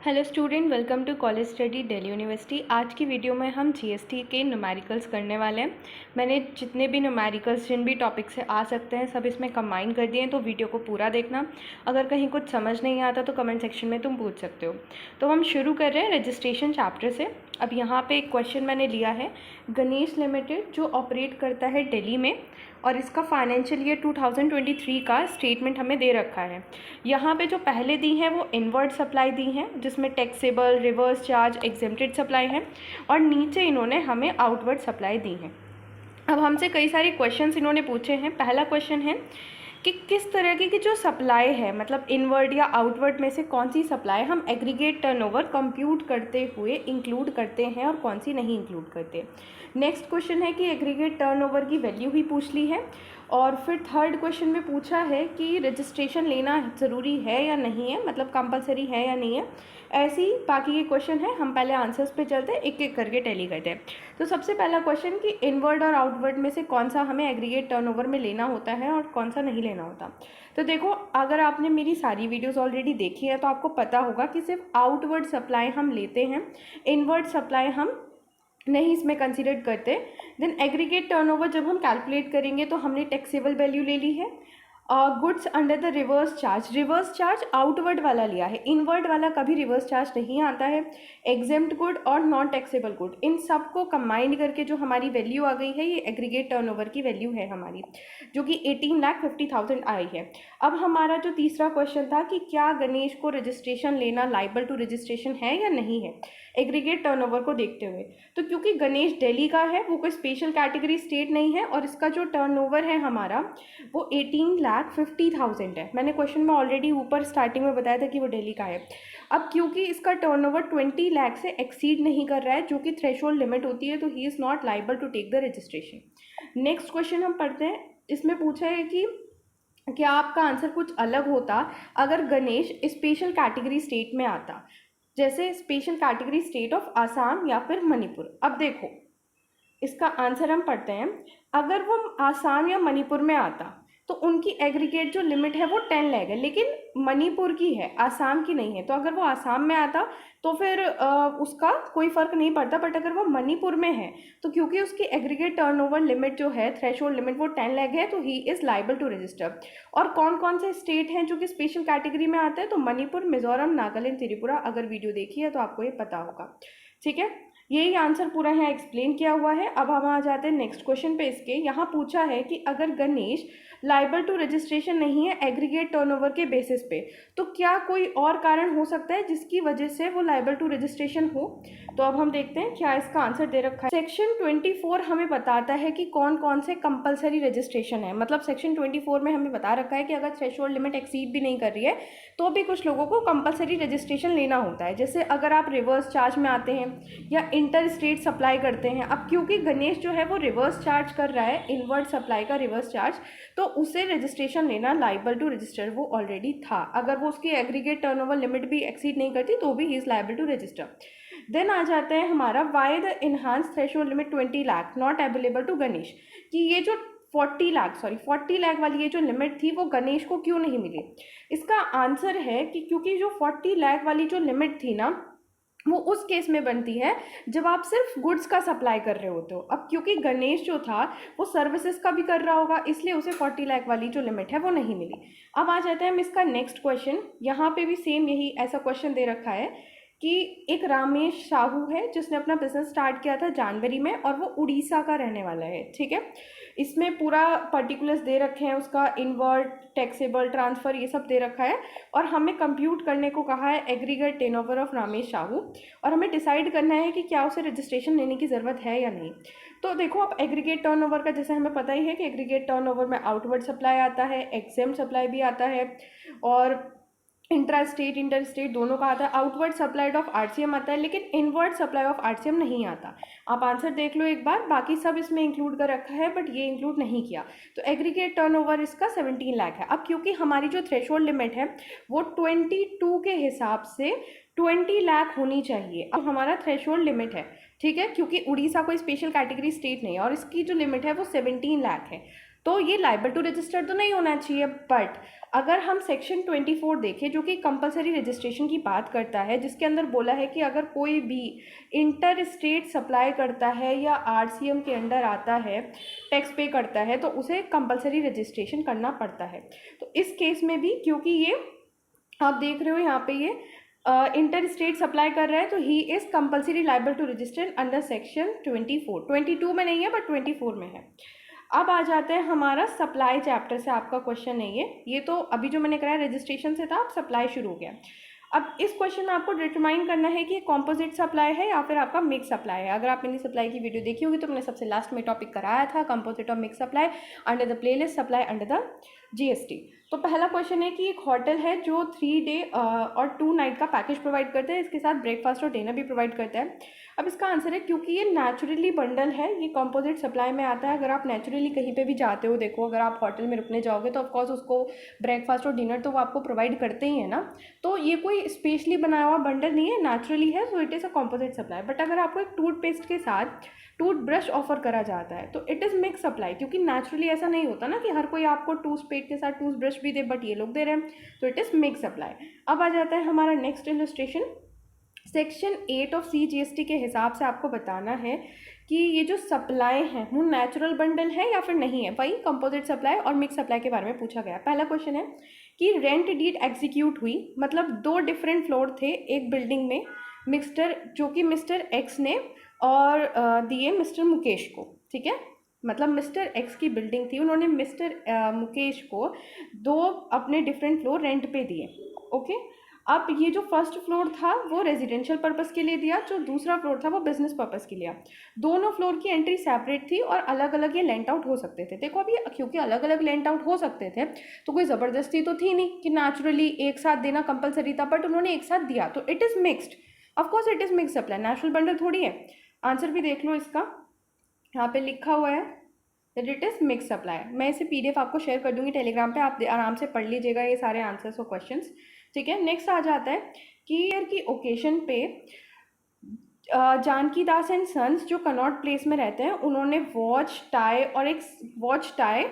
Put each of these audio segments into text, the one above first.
Hello student, welcome to college study Delhi university. आज की video में हम जीएसटी के न्यूमेरिकल्स करने वाले हैं। मैंने जितने भी न्यूमेरिकल्स जिन भी टॉपिक से आ सकते हैं सब इसमें कंबाइन कर दिए हैं, तो वीडियो को पूरा देखना। अगर कहीं कुछ समझ नहीं आता तो कमेंट सेक्शन में तुम पूछ सकते हो। तो हम शुरू कर रहे हैं रजिस्ट्रेशन चैप्टर से। अब यहाँ पे एक क्वेश्चन मैंने लिया है, गणेश लिमिटेड जो ऑपरेट करता है दिल्ली में और इसका फाइनेंशियल ईयर 2023 का स्टेटमेंट हमें दे रखा है। यहाँ पे जो पहले दी हैं वो इनवर्ड सप्लाई दी हैं, जिसमें taxable, reverse charge, exempted supply है, और नीचे इन्होंने हमें आउटवर्ड सप्लाई दी है। अब हमसे कई सारे क्वेश्चंस इन्होंने पूछे हैं। पहला क्वेश्चन है कि किस तरह की जो सप्लाई है, मतलब इनवर्ड या आउटवर्ड में से कौन सी सप्लाई हम एग्रीगेट टर्नओवर कंप्यूट करते हुए इंक्लूड करते हैं और कौन सी नहीं इंक्लूड करते। नेक्स्ट क्वेश्चन है कि एग्रीगेट टर्नओवर की वैल्यू ही पूछ ली है। और फिर थर्ड क्वेश्चन में पूछा है कि रजिस्ट्रेशन लेना ज़रूरी है या नहीं है, मतलब कंपलसरी है या नहीं है। ऐसे ही बाकी के क्वेश्चन है, हम पहले आंसर्स पे चलते हैं, एक एक करके टैली करते हैं। तो सबसे पहला क्वेश्चन कि इनवर्ड और आउटवर्ड में से कौन सा हमें एग्रीगेट टर्नओवर में लेना होता है और कौन सा नहीं लेना होता। तो देखो, अगर आपने मेरी सारी वीडियोस ऑलरेडी देखी है तो आपको पता होगा कि सिर्फ आउटवर्ड सप्लाई हम लेते हैं, इनवर्ड सप्लाई हम नहीं इसमें कंसीडर करते। देन एग्रीगेट टर्नओवर जब हम कैलकुलेट करेंगे तो हमने टैक्सेबल वैल्यू ले ली है। Goods under the reverse charge outward वाला लिया है, इनवर्ड वाला कभी रिवर्स चार्ज नहीं आता है। एग्जेम्प्ट गुड और नॉन टैक्सेबल गुड, इन सब को कंबाइंड करके जो हमारी वैल्यू आ गई है, ये एग्रीगेट टर्नओवर की वैल्यू है हमारी, जो कि 18,50,000 आई है। अब हमारा जो तीसरा क्वेश्चन था कि क्या गणेश को रजिस्ट्रेशन लेना लाइबल टू रजिस्ट्रेशन है या नहीं है, एग्रीगेट टर्नओवर को देखते हुए। तो क्योंकि गणेश दिल्ली का है, वो कोई स्पेशल कैटेगरी स्टेट नहीं है, और इसका जो टर्नओवर है हमारा वो 18,50,000 है। मैंने क्वेश्चन में ऑलरेडी ऊपर स्टार्टिंग में बताया था कि वो दिल्ली का है। अब क्योंकि इसका टर्नओवर 20 लाख से एक्सीड नहीं कर रहा है, जो कि थ्रेशोल्ड लिमिट होती है, तो he is not liable to take the registration. Next question हम पढ़ते हैं। इसमें पूछा है कि क्या आपका आंसर कुछ अलग होता अगर गणेश स्पेशल कैटेगरी स्टेट में आता, जैसे special category state of Assam या फिर मणिपुर। अब देखो, इसका आंसर हम पढ़ते हैं। अगर वो आसाम या मणिपुर में आता तो उनकी एग्रीगेट जो लिमिट है वो 10 लाख है, लेकिन मणिपुर की है, आसाम की नहीं है। तो अगर वो आसाम में आता तो फिर उसका कोई फ़र्क नहीं पड़ता। बट अगर वो मणिपुर में है तो क्योंकि उसकी एग्रीगेट टर्नओवर लिमिट जो है, थ्रेशोल्ड लिमिट, वो 10 लाख है, तो he is liable to register. और कौन कौन से स्टेट हैं जो कि स्पेशल कैटेगरी में आते हैं, तो मणिपुर, मिजोरम, नागालैंड, त्रिपुरा। अगर वीडियो देखी है तो आपको ये पता होगा, ठीक है। यही आंसर पूरा यहाँ एक्सप्लेन किया हुआ है। अब हम आ जाते हैं नेक्स्ट क्वेश्चन पे। इसके यहाँ पूछा है कि अगर गणेश लाइबल टू रजिस्ट्रेशन नहीं है एग्रीगेट टर्नओवर के बेसिस पे, तो क्या कोई और कारण हो सकता है जिसकी वजह से वो लाइबल टू रजिस्ट्रेशन हो। तो अब हम देखते हैं क्या इसका आंसर दे रखा है। सेक्शन 24 हमें बताता है कि कौन कौन से कंपलसरी रजिस्ट्रेशन है। मतलब सेक्शन 24 में हमें बता रखा है कि अगर थ्रेशोल्ड लिमिट एक्सीड भी नहीं कर रही है तो भी कुछ लोगों को कंपलसरी रजिस्ट्रेशन लेना होता है। जैसे अगर आप रिवर्स चार्ज में आते हैं या इंटर स्टेट सप्लाई करते हैं। अब क्योंकि गणेश जो है वो रिवर्स चार्ज कर रहा है, इनवर्ड सप्लाई का रिवर्स चार्ज, तो उसे रजिस्ट्रेशन लेना लाइबल टू रजिस्टर वो ऑलरेडी था। अगर वो उसकी एग्रीगेट टर्नओवर लिमिट भी एक्सीड नहीं करती तो भी he is liable to register. Then आ जाता है हमारा why the enhanced threshold limit 20 lakh not available to Ganesh, कि ये जो 40 लाख वाली ये जो लिमिट थी वो गणेश को क्यों नहीं मिली। इसका आंसर है कि क्योंकि जो 40 लाख वाली जो लिमिट थी ना, वो उस केस में बनती है जब आप सिर्फ गुड्स का सप्लाई कर रहे होते हो। अब क्योंकि गणेश जो था वो सर्विसेज का भी कर रहा होगा, इसलिए उसे 40 लाख वाली जो लिमिट है वो नहीं मिली। अब आ जाते हैं हम इसका नेक्स्ट क्वेश्चन। यहाँ पे भी सेम यही ऐसा क्वेश्चन दे रखा है कि एक रामेश साहू है जिसने अपना बिजनेस स्टार्ट किया था जनवरी में, और वो उड़ीसा का रहने वाला है, ठीक है। इसमें पूरा पर्टिकुलर्स दे रखे हैं, उसका इनवर्ड, टैक्सेबल, ट्रांसफ़र, ये सब दे रखा है। और हमें कंप्यूट करने को कहा है aggregate turnover of Ramesh Sahu, और हमें डिसाइड करना है कि क्या उसे रजिस्ट्रेशन लेने की ज़रूरत है या नहीं। तो देखो, अब एग्रीगेट टर्नओवर का जैसे हमें पता ही है कि एग्रीगेट टर्नओवर में आउटवर्ड सप्लाई आता है, एग्जेम्प्ट सप्लाई भी आता है, और इंट्रा स्टेट, इंटर स्टेट दोनों का आता है। आउटवर्ड सप्लाइड ऑफ आरसीएम आता है, लेकिन इनवर्ड सप्लाई ऑफ आरसीएम नहीं आता। आप आंसर देख लो एक बार, बाकी सब इसमें इंक्लूड कर रखा है बट ये इंक्लूड नहीं किया। तो एग्रीगेट टर्नओवर इसका 17 लाख है। अब क्योंकि हमारी जो थ्रेशोल्ड लिमिट है वो 22 के हिसाब से 20 लाख होनी चाहिए। अब हमारा थ्रेशोल्ड लिमिट है, ठीक है, क्योंकि उड़ीसा कोई स्पेशल कैटेगरी स्टेट नहीं है और इसकी जो लिमिट है वो 17 लाख है। तो ये लाइबल टू रजिस्टर तो नहीं होना चाहिए। बट अगर हम सेक्शन 24 देखें जो कि कंपलसरी रजिस्ट्रेशन की बात करता है, जिसके अंदर बोला है कि अगर कोई भी इंटर स्टेट सप्लाई करता है या आरसीएम के अंडर आता है, टैक्स पे करता है, तो उसे कंपलसरी रजिस्ट्रेशन करना पड़ता है। तो इस केस में भी क्योंकि ये आप देख रहे हो यहाँ पे ये इंटर स्टेट सप्लाई कर रहा है, तो he is compulsory liable to register under section 24। 22 में नहीं है बट 24 में है। अब आ जाता है हमारा सप्लाई चैप्टर से आपका क्वेश्चन है ये तो अभी जो मैंने कराया रजिस्ट्रेशन से था, अब सप्लाई शुरू हो गया। अब इस क्वेश्चन में आपको डिटरमाइन करना है कि कॉम्पोजिट सप्लाई है या फिर आपका मिक्स सप्लाई है। अगर आपने मिनी सप्लाई की वीडियो देखी होगी तो मैंने सबसे लास्ट में टॉपिक कराया था कंपोजिट और mix supply under the playlist supply under the GST. तो पहला क्वेश्चन है कि एक होटल है जो 3 डे और 2 नाइट का पैकेज प्रोवाइड करते हैं, इसके साथ ब्रेकफास्ट और डिनर भी प्रोवाइड करता है। अब इसका आंसर है क्योंकि ये नेचुरली बंडल है, ये कंपोजिट सप्लाई में आता है। अगर आप नेचुरली कहीं पे भी जाते हो, देखो अगर आप होटल में रुकने जाओगे तो ऑफकोर्स उसको ब्रेकफास्ट और डिनर तो वो आपको प्रोवाइड करते ही है ना। तो ये कोई स्पेशली बनाया हुआ बंडल नहीं है, नेचुरली है, so it is a composite supply. But अगर आपको एक टूथपेस्ट के साथ टूथब्रश ऑफर करा जाता है तो इट इज़ मिक्स सप्लाई, क्योंकि नेचुरली ऐसा नहीं होता ना कि हर कोई आपको टूथपेस्ट के साथ टूथब्रश भी दे, बट ये लोग दे रहे हैं, तो इट इज़ मिक्स सप्लाई। अब आ जाता है हमारा next illustration. Section 8 of CGST के हिसाब से आपको बताना है कि ये जो सप्लाई है वो नेचुरल बंडल है या फिर नहीं है। वही कंपोजिट सप्लाई और मिक्स सप्लाई के बारे में पूछा गया। पहला क्वेश्चन है कि रेंट डीड एग्जीक्यूट हुई, मतलब 2 डिफरेंट फ्लोर थे एक बिल्डिंग में, जो कि मिस्टर एक्स ने और दिए मिस्टर मुकेश को, ठीक है। मतलब मिस्टर एक्स की बिल्डिंग थी, उन्होंने मिस्टर मुकेश को 2 अपने डिफरेंट फ्लोर रेंट पे दिए, ओके। अब ये जो फर्स्ट फ्लोर था वो रेजिडेंशियल पर्पस के लिए दिया, जो दूसरा फ्लोर था वो बिजनेस पर्पस के लिए। दोनों फ्लोर की एंट्री सेपरेट थी और अलग अलग ये लेंट आउट हो सकते थे। देखो अभी क्योंकि अलग अलग लेंट आउट हो सकते थे तो कोई ज़बरदस्ती तो थी नहीं कि नेचुरली एक साथ देना कंपलसरी था, बट उन्होंने एक साथ दिया, तो it is mixed. Of course it is mix supply, natural bundle थोड़ी है। आंसर भी देख लो इसका, यहाँ पे लिखा हुआ है that it is mix supply. मैं इसे PDF आपको शेयर कर दूंगी टेलीग्राम पे, आप आराम से पढ़ लीजिएगा ये सारे आंसर्स और क्वेश्चंस, ठीक है। नेक्स्ट आ जाता है कि ईयर की ओकेजन पे जानकी दास एंड सन्स जो कनॉट प्लेस में रहते हैं, उन्होंने वॉच टाई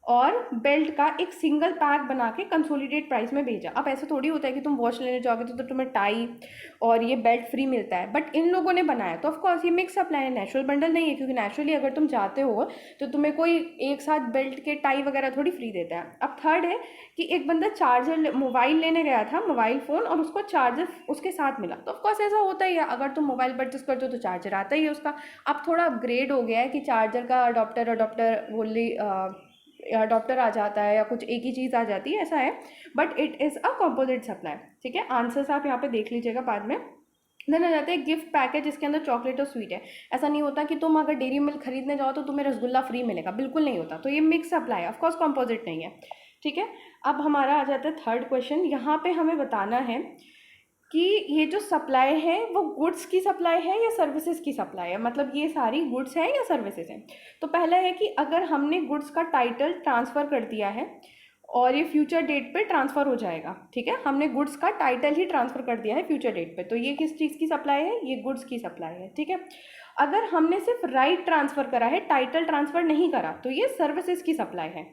और बेल्ट का एक सिंगल पैक बना के कंसोलिडेट प्राइस में भेजा। अब ऐसा थोड़ी होता है कि तुम वॉच लेने जाओगे तो तुम्हें टाई और ये बेल्ट फ्री मिलता है, बट इन लोगों ने बनाया, तो ऑफकोर्स ये मिक्स सप्लाई है, नेचुरल बंडल नहीं है। क्योंकि नेचुरली अगर तुम जाते हो तो तुम्हें कोई एक साथ बेल्ट के टाई वगैरह थोड़ी फ्री देता है। अब थर्ड है कि एक बंदा चार्जर मोबाइल लेने गया था, मोबाइल फ़ोन, और उसको चार्जर उसके साथ मिला, तो ऑफकोर्स ऐसा होता ही है, अगर तुम मोबाइल परचेस करते हो तो चार्जर आता ही है उसका। अब थोड़ा अपग्रेड हो गया है कि चार्जर का अडोप्टर बोली अडॉप्टर आ जाता है या कुछ एक ही चीज़ आ जाती है, ऐसा है, but it is a composite supply, ठीक है। आंसर्स आप यहाँ पे देख लीजिएगा बाद में। देन आ जाता है गिफ्ट पैकेज, जिसके अंदर चॉकलेट और स्वीट है। ऐसा नहीं होता कि तुम अगर डेयरी मिल्क खरीदने जाओ तो तुम्हें रसगुल्ला फ्री मिलेगा, बिल्कुल नहीं होता। तो ये मिक्स सप्लाई है, ऑफकोर्स कंपोजिट नहीं है, ठीक है। अब हमारा आ जाता है थर्ड क्वेश्चन। यहाँ पे हमें बताना है कि ये जो सप्लाई है वो गुड्स की सप्लाई है या सर्विसेज की सप्लाई है, मतलब ये सारी गुड्स हैं या सर्विसेज हैं। तो पहला है कि अगर हमने गुड्स का टाइटल ट्रांसफ़र कर दिया है और ये फ्यूचर डेट पे ट्रांसफ़र हो जाएगा, ठीक है, हमने गुड्स का टाइटल ही ट्रांसफ़र कर दिया है फ्यूचर डेट पे, तो ये किस चीज़ की सप्लाई है, ये गुड्स की सप्लाई है, ठीक है। अगर हमने सिर्फ राइट ट्रांसफ़र करा है, टाइटल ट्रांसफ़र नहीं करा, तो ये सर्विसेज की सप्लाई है।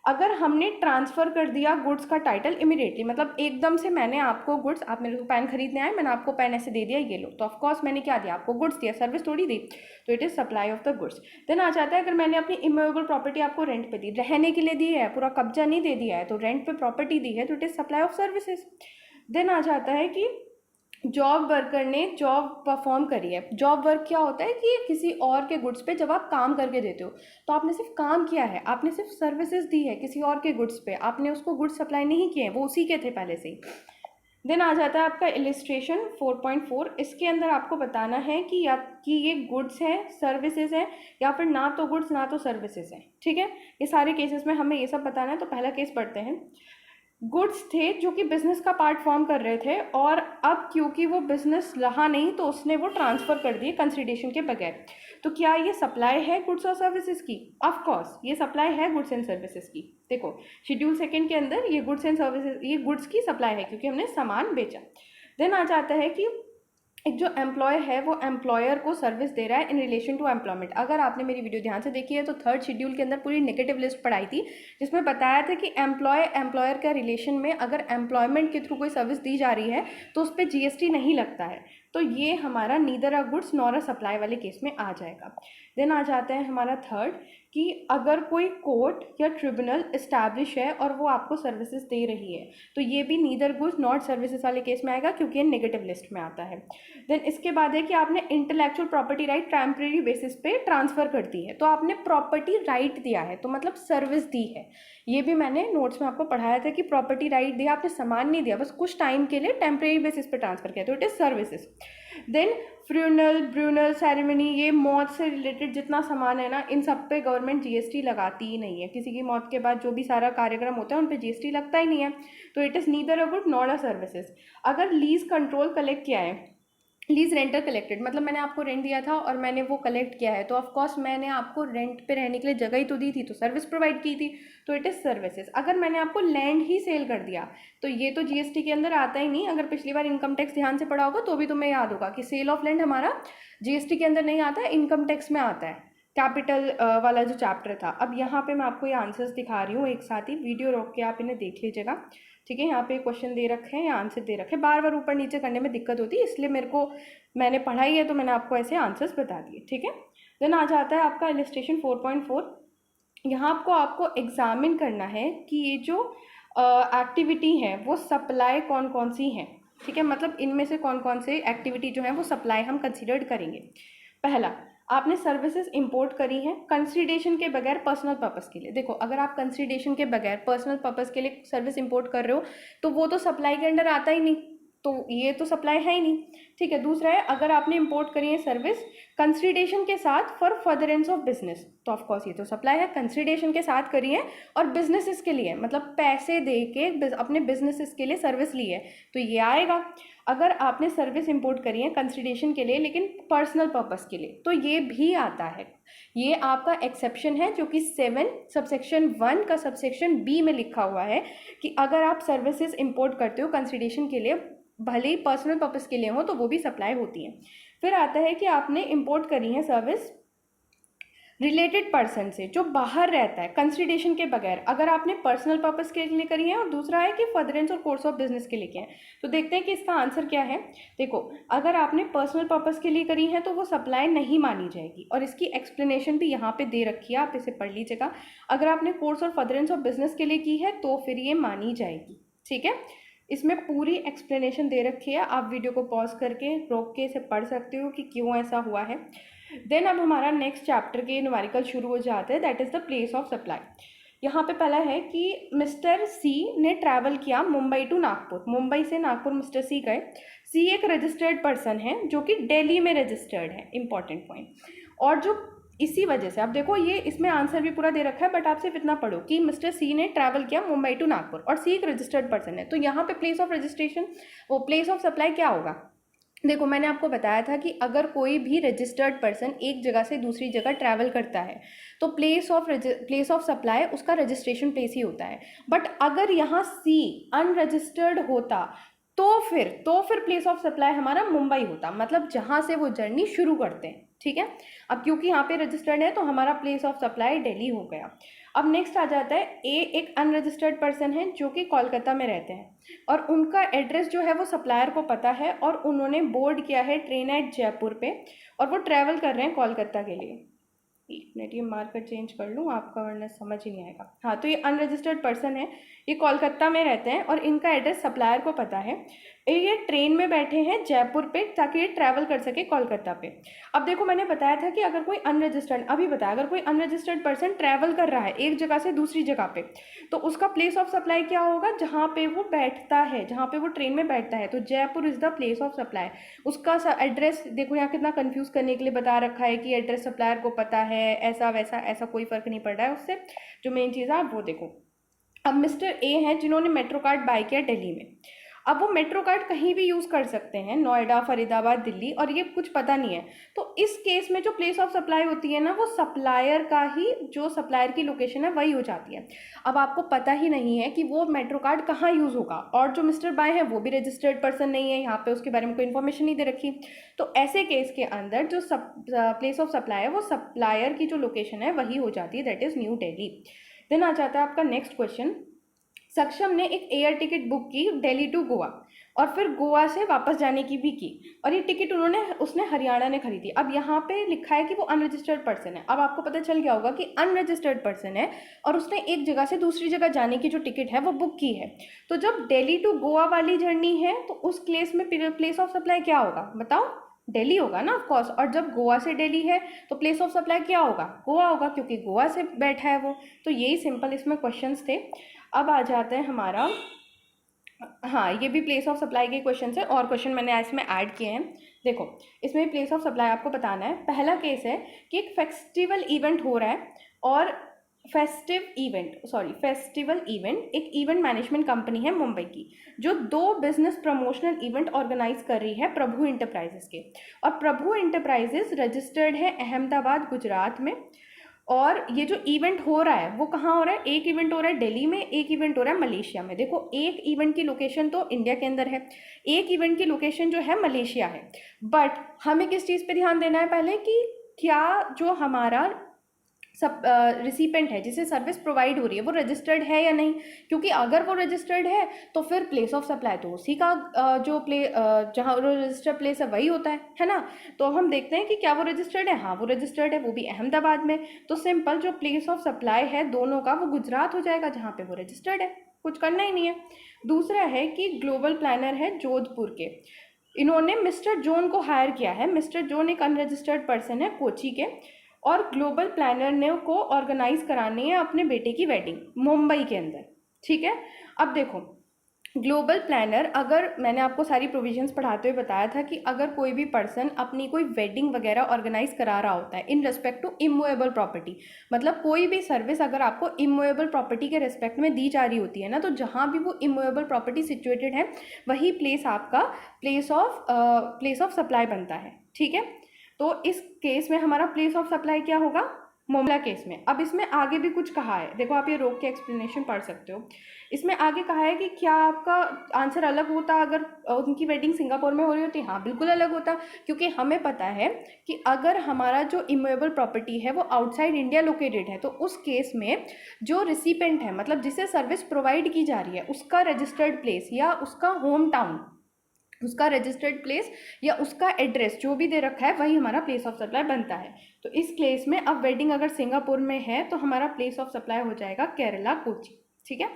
अगर हमने ट्रांसफ़र कर दिया गुड्स का टाइटल इमीडिएटली, मतलब एकदम से मैंने आपको गुड्स, आप मेरे को पेन खरीदने आए, मैंने आपको पेन ऐसे दे दिया, ये लो, तो ऑफकोर्स मैंने क्या दिया, आपको गुड्स दिया, सर्विस थोड़ी दी, तो it is supply of the goods. Then आ जाता है अगर मैंने अपनी इमूवेबल प्रॉपर्टी आपको रेंट पे दी, रहने के लिए दी है, पूरा कब्जा नहीं दे दिया है, तो रेंट पे प्रॉपर्टी दी है, तो it is supply of services. Then आ जाता है कि जॉब वर्कर ने जॉब परफॉर्म करी है। जॉब वर्क क्या होता है कि किसी और के गुड्स पे जब आप काम करके देते हो, तो आपने सिर्फ काम किया है, आपने सिर्फ सर्विसेज दी है किसी और के गुड्स पे, आपने उसको गुड्स सप्लाई नहीं किए हैं, वो उसी के थे पहले से ही। देन आ जाता है आपका इलिस्ट्रेशन 4.4। इसके अंदर आपको बताना है कि ये गुड्स हैं, सर्विसेज हैं, या फिर ना तो गुड्स ना तो सर्विसेज हैं, ठीक है। ये सारे केसेस में हमें ये सब बताना है। तो पहला केस पढ़ते हैं। गुड्स थे जो कि बिज़नेस का पार्ट फॉर्म कर रहे थे, और अब क्योंकि वो बिज़नेस रहा नहीं तो उसने वो ट्रांसफ़र कर दिए कंसिडरेशन के बगैर। तो क्या ये सप्लाई है गुड्स और सर्विसेज की? ऑफ कोर्स ये सप्लाई है गुड्स एंड सर्विसेज की। देखो शेड्यूल 2 के अंदर ये गुड्स एंड सर्विसेज, ये गुड्स की सप्लाई है क्योंकि हमने सामान बेचा। देन आ जाता है कि एक जो एम्प्लॉय है वो एम्प्लॉयर को सर्विस दे रहा है इन रिलेशन टू एम्प्लॉयमेंट। अगर आपने मेरी वीडियो ध्यान से देखी है तो थर्ड शेड्यूल के अंदर पूरी नेगेटिव लिस्ट पढ़ाई थी, जिसमें बताया था कि एम्प्लॉयर का रिलेशन में अगर एम्प्लॉयमेंट के थ्रू कोई सर्विस दी जा रही है तो उस पर जीएसटी नहीं लगता है। तो ये हमारा neither a goods nor a supply वाले केस में आ जाएगा। देन आ जाता है हमारा थर्ड कि अगर कोई कोर्ट या ट्रिब्यूनल इस्टेब्लिश है और वो आपको सर्विसेज दे रही है तो ये भी नीदर गुड्स नॉट सर्विसेज वाले केस में आएगा, क्योंकि ये नेगेटिव लिस्ट में आता है। देन इसके बाद है कि आपने intellectual property right temporary basis पे ट्रांसफ़र कर दी है, तो आपने प्रॉपर्टी राइट दिया है तो मतलब सर्विस दी है। ये भी मैंने नोट्स में आपको पढ़ाया था कि प्रॉपर्टी राइट दिया, आपने सामान नहीं दिया, बस कुछ टाइम के लिए टेम्परेरी बेसिस पे ट्रांसफ़र किया, तो it is services. Then funeral burial ceremony, ये मौत से रिलेटेड जितना सामान है ना, इन सब पे गवर्नमेंट जीएसटी लगाती ही नहीं है। किसी की मौत के बाद जो भी सारा कार्यक्रम होता है उन पे जीएसटी लगता ही नहीं है, तो it is neither a good not a services. अगर लीज कंट्रोल कलेक्ट किया है, लीज रेंटर कलेक्टेड, मतलब मैंने आपको रेंट दिया था और मैंने वो कलेक्ट किया है, तो ऑफकोर्स मैंने आपको रेंट पे रहने के लिए जगह ही तो दी थी, तो सर्विस प्रोवाइड की थी, तो इट इज़ सर्विसेज। अगर मैंने आपको लैंड ही सेल कर दिया तो ये तो जीएसटी के अंदर आता ही नहीं। अगर पिछली बार इनकम टैक्स ध्यान से पढ़ा होगा तो भी तुम्हें याद होगा कि सेल ऑफ लैंड हमारा जीएसटी के अंदर नहीं आता है, इनकम टैक्स में आता है, कैपिटल वाला जो चैप्टर था। अब यहाँ पे मैं आपको ये आंसर्स दिखा रही हूँ एक साथ ही, वीडियो रोक के आप इन्हें देख लीजिएगा, ठीक है। यहाँ पे क्वेश्चन दे रखे हैं या आंसर दे रखे हैं, बार बार ऊपर नीचे करने में दिक्कत होती है, इसलिए मैंने पढ़ाई है तो मैंने आपको ऐसे आंसर्स बता दिए, ठीक है। देन आ जाता है आपका इलस्ट्रेशन 4.4। यहाँ आपको एग्जामिन करना है कि ये जो एक्टिविटी है वो सप्लाई कौन कौन सी हैं, ठीक है। मतलब इनमें से कौन कौन से एक्टिविटी जो है वो सप्लाई हम कंसिडर्ड करेंगे। पहला, आपने सर्विसेज इंपोर्ट करी हैं कंसिडरेशन के बगैर पर्सनल पर्पस के लिए। देखो, अगर आप कंसिडरेशन के बगैर पर्सनल पर्पस के लिए सर्विस इंपोर्ट कर रहे हो तो वो तो सप्लाई के अंडर आता ही नहीं, तो ये तो सप्लाई है ही नहीं, ठीक है। दूसरा है, अगर आपने इंपोर्ट करी है सर्विस कंसिडरेशन के साथ फॉर फर्दरेंस ऑफ बिजनेस, तो ऑफकोर्स ये तो सप्लाई है, कंसिडरेशन के साथ करी है और बिजनेसेस के लिए, मतलब पैसे दे के अपने बिजनेसेस के लिए सर्विस ली है, तो ये आएगा। अगर आपने सर्विस इंपोर्ट करी है कंसिडरेशन के लिए लेकिन पर्सनल पर्पस के लिए, तो ये भी आता है। ये आपका एक्सेप्शन है जो कि 7 सबसेक्शन 1 का सबसेक्शन बी में लिखा हुआ है कि अगर आप सर्विसेज इंपोर्ट करते हो कंसिडरेशन के लिए, भले ही पर्सनल पर्पस के लिए हो, तो वो भी सप्लाई होती है। फिर आता है कि आपने इंपोर्ट करी है सर्विस रिलेटेड पर्सन से जो बाहर रहता है कंसिडरेशन के बगैर, अगर आपने पर्सनल पर्पस के लिए करी है, और दूसरा है कि फर्दरेंस और कोर्स ऑफ बिजनेस के लिए किया है। तो देखते हैं कि इसका आंसर क्या है। देखो, अगर आपने पर्सनल पर्पस के लिए करी है तो वो सप्लाई नहीं मानी जाएगी, और इसकी एक्सप्लेनेशन भी यहाँ पे दे रखी है, आप इसे पढ़ लीजिएगा। अगर आपने कोर्स और फर्दरेंस ऑफ बिजनेस के लिए की है तो फिर ये मानी जाएगी, ठीक है। इसमें पूरी एक्सप्लेनेशन दे रखी है, आप वीडियो को पॉज करके रोक के इसे पढ़ सकते हो कि क्यों ऐसा हुआ है। देन अब हमारा नेक्स्ट चैप्टर के न्यूमेरिकल शुरू हो जाते हैं, that is the place of supply. यहाँ पे पहला है कि मिस्टर सी ने ट्रैवल किया मुंबई टू नागपुर, मुंबई से नागपुर मिस्टर सी गए। सी एक रजिस्टर्ड पर्सन है जो कि दिल्ली में रजिस्टर्ड है, इंपॉर्टेंट पॉइंट। और जो इसी वजह से, अब देखो ये इसमें आंसर भी पूरा दे रखा है, बट आप सिर्फ इतना पढ़ो कि मिस्टर सी ने ट्रैवल किया मुंबई टू नागपुर और सी एक रजिस्टर्ड पर्सन है, तो यहाँ पे प्लेस ऑफ रजिस्ट्रेशन, वो प्लेस ऑफ सप्लाई क्या होगा। देखो, मैंने आपको बताया था कि अगर कोई भी रजिस्टर्ड पर्सन एक जगह से दूसरी जगह ट्रैवल करता है तो प्लेस ऑफ सप्लाई उसका रजिस्ट्रेशन प्लेस ही होता है। बट अगर यहाँ सी अनरजिस्टर्ड होता तो फिर प्लेस ऑफ सप्लाई हमारा मुंबई होता, मतलब जहाँ से वो जर्नी शुरू करते हैं, ठीक है। अब क्योंकि यहाँ पे रजिस्टर्ड है तो हमारा प्लेस ऑफ सप्लाई दिल्ली हो गया। अब नेक्स्ट आ जाता है ए, एक अनरजिस्टर्ड पर्सन है जो कि कोलकाता में रहते हैं और उनका एड्रेस जो है वो सप्लायर को पता है और उन्होंने बोर्ड किया है ट्रेन एट जयपुर पे और वो ट्रैवल कर रहे हैं कोलकाता के लिए। एक मिनट, ये मार्कर चेंज कर लूँ, आपका वरना समझ ही नहीं आएगा। हाँ, तो ये अनरजिस्टर्ड पर्सन है, ये कोलकाता में रहते हैं और इनका एड्रेस सप्लायर को पता है। ये ट्रेन में बैठे हैं जयपुर पे ताकि ये ट्रैवल कर सके कोलकाता पे। अब देखो, मैंने बताया था कि अगर कोई अनरजिस्टर्ड, अभी बताया, अगर कोई अनरजिस्टर्ड पर्सन ट्रैवल कर रहा है एक जगह से दूसरी जगह पे, तो उसका प्लेस ऑफ सप्लाई क्या होगा, जहाँ पे वो बैठता है, जहाँ पे वो ट्रेन में बैठता है, तो Jaipur is the place of supply. उसका एड्रेस देखो, यहाँ कितना कन्फ्यूज़ करने के लिए बता रखा है कि एड्रेस सप्लायर को पता है, ऐसा वैसा, ऐसा कोई फ़र्क नहीं पड़ रहा है उससे। जो मेन चीज़ है आप वो देखो। अब मिस्टर ए हैं जिन्होंने मेट्रो कार्ड बाय किया दिल्ली में। अब वो मेट्रो कार्ड कहीं भी यूज़ कर सकते हैं, नोएडा, फरीदाबाद, दिल्ली, और ये कुछ पता नहीं है। तो इस केस में जो प्लेस ऑफ सप्लाई होती है ना, वो सप्लायर का ही, जो सप्लायर की लोकेशन है वही हो जाती है। अब आपको पता ही नहीं है कि वो मेट्रो कार्ड कहाँ यूज़ होगा, और जो मिस्टर बाय है वो भी रजिस्टर्ड पर्सन नहीं है, यहाँ पे उसके बारे में कोई इन्फॉर्मेशन नहीं दे रखी। तो ऐसे केस के अंदर जो प्लेस ऑफ सप्लाई है वो सप्लायर की जो लोकेशन है वही हो जाती है, that is New Delhi. Then आ जाता है आपका नेक्स्ट क्वेश्चन। सक्षम ने एक एयर टिकट बुक की दिल्ली टू गोवा, और फिर गोवा से वापस जाने की भी की, और ये टिकट उसने हरियाणा ने खरीदी। अब यहाँ पे लिखा है कि वो अनरजिस्टर्ड पर्सन है। अब आपको पता चल गया होगा कि अनरजिस्टर्ड पर्सन है और उसने एक जगह से दूसरी जगह जाने की जो टिकट है वो बुक की है। तो जब दिल्ली टू गोवा वाली जर्नी है तो उस केस में प्लेस ऑफ सप्लाई क्या होगा, बताओ? दिल्ली होगा ना, ऑफ कोर्स। और जब गोवा से दिल्ली है तो प्लेस ऑफ सप्लाई क्या होगा, गोवा होगा, क्योंकि गोवा से बैठा है वो। तो यही सिंपल इसमें क्वेश्चंस थे। अब आ जाते हैं हमारा, हाँ ये भी प्लेस ऑफ सप्लाई के क्वेश्चन है, और क्वेश्चन मैंने इसमें ऐड किए हैं। देखो, इसमें प्लेस ऑफ सप्लाई आपको बताना है। पहला केस है कि एक फेस्टिवल इवेंट हो रहा है, और फेस्टिवल इवेंट एक इवेंट मैनेजमेंट कंपनी है मुंबई की, जो 2 बिजनेस प्रमोशनल इवेंट ऑर्गेनाइज कर रही है प्रभु इंटरप्राइजेस के। और प्रभु इंटरप्राइजेस रजिस्टर्ड है अहमदाबाद, गुजरात में। और ये जो इवेंट हो रहा है वो कहाँ हो रहा है, एक इवेंट हो रहा है दिल्ली में, एक इवेंट हो रहा है मलेशिया में। देखो, एक इवेंट की लोकेशन तो इंडिया के अंदर है, एक इवेंट की लोकेशन जो है मलेशिया है। बट हमें किस चीज़ पे ध्यान देना है पहले, कि क्या जो हमारा सब रिसिपेंट है जिसे सर्विस प्रोवाइड हो रही है वो रजिस्टर्ड है या नहीं। क्योंकि अगर वो रजिस्टर्ड है तो फिर प्लेस ऑफ सप्लाई तो उसी का जहाँ रजिस्टर्ड प्लेस है वही होता है ना। तो हम देखते हैं कि क्या वो रजिस्टर्ड है। हाँ वो रजिस्टर्ड है, वो भी अहमदाबाद में। तो सिंपल जो प्लेस ऑफ सप्लाई है दोनों का वो गुजरात हो जाएगा, जहाँ पे वो रजिस्टर्ड है, कुछ करना ही नहीं है। दूसरा है कि ग्लोबल प्लानर है जोधपुर के, इन्होंने मिस्टर जोन को हायर किया है। मिस्टर जोन एक अनरजिस्टर्ड पर्सन है कोची के, और ग्लोबल प्लानर ने को ऑर्गेनाइज करानी है अपने बेटे की वेडिंग मुंबई के अंदर। ठीक है, अब देखो, ग्लोबल प्लानर, अगर मैंने आपको सारी प्रोविजंस पढ़ाते हुए बताया था कि अगर कोई भी पर्सन अपनी कोई वेडिंग वगैरह ऑर्गेनाइज करा रहा होता है in respect to immovable property, मतलब कोई भी सर्विस अगर आपको इमूवेबल प्रॉपर्टी के रेस्पेक्ट में दी जा रही होती है ना, तो जहाँ भी वो इमूवेबल प्रॉपर्टी सिचुएटेड है वही प्लेस आपका प्लेस ऑफ सप्लाई बनता है। ठीक है, तो इस केस में हमारा प्लेस ऑफ सप्लाई क्या होगा, मामला केस में। अब इसमें आगे भी कुछ कहा है, देखो आप ये रोक के एक्सप्लेनेशन पढ़ सकते हो। इसमें आगे कहा है कि क्या आपका आंसर अलग होता अगर उनकी वेडिंग सिंगापुर में हो रही होती। हाँ बिल्कुल अलग होता, क्योंकि हमें पता है कि अगर हमारा जो इमूवेबल प्रॉपर्टी है वो आउटसाइड इंडिया लोकेटेड है, तो उस केस में जो रिसिपेंट है, मतलब जिसे सर्विस प्रोवाइड की जा रही है, उसका रजिस्टर्ड प्लेस या उसका होम टाउन, उसका रजिस्टर्ड प्लेस या उसका एड्रेस जो भी दे रखा है वही हमारा प्लेस ऑफ सप्लाई बनता है। तो इस केस में अब वेडिंग अगर सिंगापुर में है तो हमारा प्लेस ऑफ सप्लाई हो जाएगा केरला, कोची। ठीक है,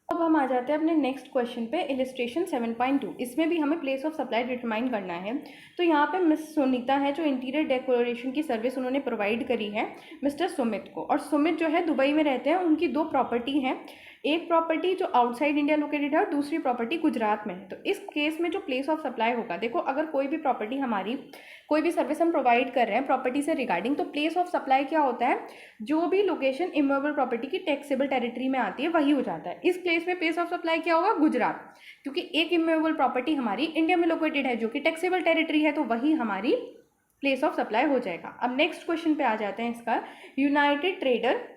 अब हम आ जाते हैं अपने नेक्स्ट क्वेश्चन पे, इलिस्ट्रेशन 7.2। इसमें भी हमें प्लेस ऑफ सप्लाई डिटरमाइन करना है। तो यहाँ पे मिस सुनीता है जो इंटीरियर डेकोरेशन की सर्विस उन्होंने प्रोवाइड करी है मिस्टर सुमित को, और सुमित जो है दुबई में रहते हैं। उनकी 2 प्रॉपर्टी हैं, एक प्रॉपर्टी जो आउटसाइड इंडिया लोकेटेड है और दूसरी प्रॉपर्टी गुजरात में है। तो इस केस में जो प्लेस ऑफ सप्लाई होगा, देखो अगर कोई भी प्रॉपर्टी हमारी, कोई भी सर्विस हम प्रोवाइड कर रहे हैं प्रॉपर्टी से रिगार्डिंग, तो प्लेस ऑफ सप्लाई क्या होता है, जो भी लोकेशन इमूवेबल प्रॉपर्टी की टैक्सेबल टेरिटरी में आती है वही हो जाता है। इस केस में प्लेस ऑफ सप्लाई क्या होगा, गुजरात, क्योंकि एक इमूवेबल प्रॉपर्टी हमारी इंडिया में लोकेटेड है जो कि टैक्सेबल टेरिटरी है, तो वही हमारी प्लेस ऑफ सप्लाई हो जाएगा। अब नेक्स्ट क्वेश्चन पे आ जाते हैं इसका। यूनाइटेड ट्रेडर,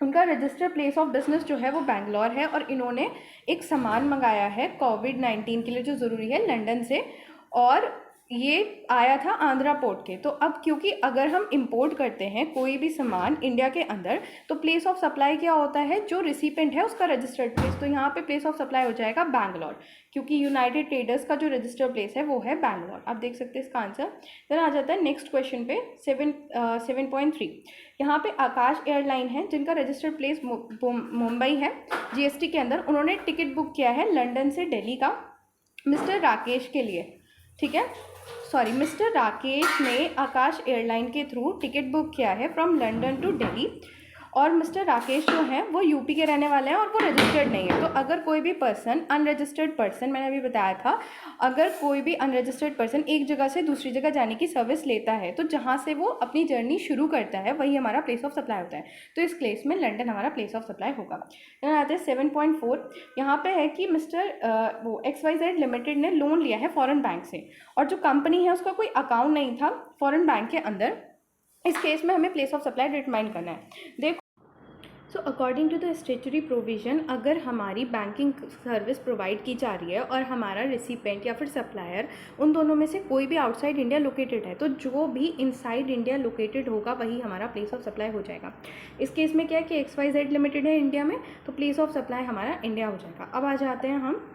उनका रजिस्टर्ड प्लेस ऑफ बिजनेस जो है वो बैंगलोर है, और इन्होंने एक सामान मंगाया है कोविड-19 के लिए जो ज़रूरी है लंदन से, और ये आया था आंध्रा पोर्ट के। तो अब क्योंकि अगर हम इंपोर्ट करते हैं कोई भी सामान इंडिया के अंदर, तो प्लेस ऑफ सप्लाई क्या होता है, जो रिसिपेंट है उसका रजिस्टर्ड प्लेस। तो यहाँ पे प्लेस ऑफ सप्लाई हो जाएगा बैंगलोर, क्योंकि यूनाइटेड ट्रेडर्स का जो रजिस्टर्ड प्लेस है वो है बैंगलोर। आप देख सकते हैं इसका आंसर। देन आ जाता है नेक्स्ट क्वेश्चन पे 7.3। यहाँ पे आकाश एयरलाइन है जिनका रजिस्टर्ड प्लेस मुंबई है जीएसटी के अंदर। उन्होंने टिकट बुक किया है लंदन से दिल्ली का मिस्टर राकेश के लिए। ठीक है, सॉरी, मिस्टर राकेश ने आकाश एयरलाइन के थ्रू टिकट बुक किया है फ्रॉम लंदन टू दिल्ली, और मिस्टर राकेश जो हैं वो यूपी के रहने वाले हैं और वो रजिस्टर्ड नहीं है। तो अगर कोई भी पर्सन अनरजिस्टर्ड पर्सन, मैंने अभी बताया था, अगर कोई भी अनरजिस्टर्ड पर्सन एक जगह से दूसरी जगह जाने की सर्विस लेता है तो जहाँ से वो अपनी जर्नी शुरू करता है वही हमारा प्लेस ऑफ सप्लाई होता है। तो इस केस में लंदन हमारा प्लेस ऑफ सप्लाई होगा। यहाँ आते हैं 7.4। यहाँ पे है कि मिस्टर वो XYZ लिमिटेड ने लोन लिया है फॉरेन बैंक से और जो कंपनी है उसका कोई अकाउंट नहीं था फॉरेन बैंक के अंदर। इस केस में हमें प्लेस ऑफ सप्लाई डिटरमाइन करना है। देखो, so according to the statutory provision, अगर हमारी बैंकिंग सर्विस प्रोवाइड की जा रही है और हमारा रिसिपेंट या फिर सप्लायर उन दोनों में से कोई भी आउटसाइड इंडिया लोकेटेड है, तो जो भी इनसाइड इंडिया लोकेटेड होगा वही हमारा प्लेस ऑफ सप्लाई हो जाएगा। इस केस में क्या है कि XYZ लिमिटेड है इंडिया में, तो प्लेस ऑफ सप्लाई हमारा इंडिया हो जाएगा। अब आ जाते हैं हम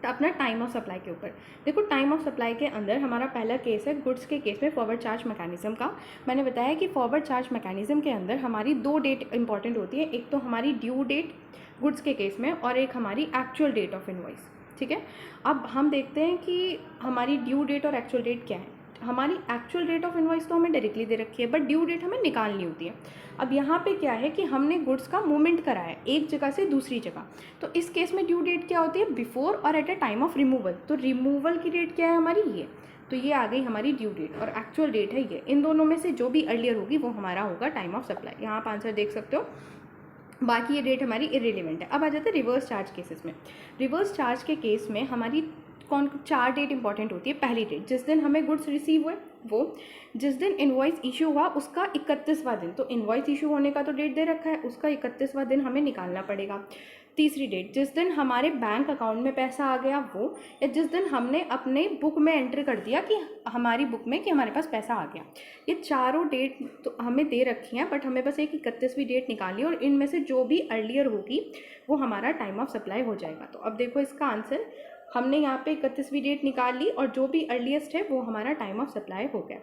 अपना टाइम ऑफ सप्लाई के ऊपर। देखो, टाइम ऑफ सप्लाई के अंदर हमारा पहला केस है गुड्स के केस में फॉरवर्ड चार्ज मैकेनिज्म का। मैंने बताया कि फॉरवर्ड चार्ज मैकेनिज्म के अंदर हमारी 2 डेट इंपॉर्टेंट होती है, एक तो हमारी ड्यू डेट गुड्स के केस में और एक हमारी एक्चुअल डेट ऑफ इनवॉइस। ठीक है, अब हम देखते हैं कि हमारी ड्यू डेट और एक्चुअल डेट क्या है। हमारी एक्चुअल डेट ऑफ इनवॉइस तो हमें डायरेक्टली दे रखी है, बट ड्यू डेट हमें निकालनी होती है। अब यहाँ पे क्या है कि हमने गुड्स का मूवमेंट करा है एक जगह से दूसरी जगह, तो इस केस में ड्यू डेट क्या होती है, बिफोर और at a time of removal. तो रिमूवल की डेट क्या है हमारी, ये, तो ये आ गई हमारी ड्यू डेट और एक्चुअल डेट है ये। इन दोनों में से जो भी अर्लियर होगी वो हमारा होगा टाइम ऑफ सप्लाई। यहाँ आप आंसर देख सकते हो, बाकी ये डेट हमारी इररिलेवेंट है। अब आ जाते हैं रिवर्स चार्ज केसेस में। रिवर्स चार्ज के केस में हमारी 4 डेट इंपॉर्टेंट होती है। पहली डेट जिस दिन हमें गुड्स रिसीव हुए, वो जिस दिन इनवॉइस इशू हुआ उसका 31वां दिन, तो इनवॉइस इशू होने का तो डेट दे रखा है, उसका 31वां दिन हमें निकालना पड़ेगा। तीसरी डेट जिस दिन हमारे बैंक अकाउंट में पैसा आ गया वो, या जिस दिन हमने अपने बुक में एंटर कर दिया कि हमारी बुक में कि हमारे पास पैसा आ गया। ये चारों डेट तो हमें दे रखी हैं, बट हमें बस एक 31वीं डेट निकालनी है और इनमें से जो भी अर्लियर होगी वो हमारा टाइम ऑफ सप्लाई हो जाएगा। तो अब देखो इसका आंसर, हमने यहाँ पे 31वीं डेट निकाल ली और जो भी अर्लीस्ट है वो हमारा टाइम ऑफ सप्लाई हो गया।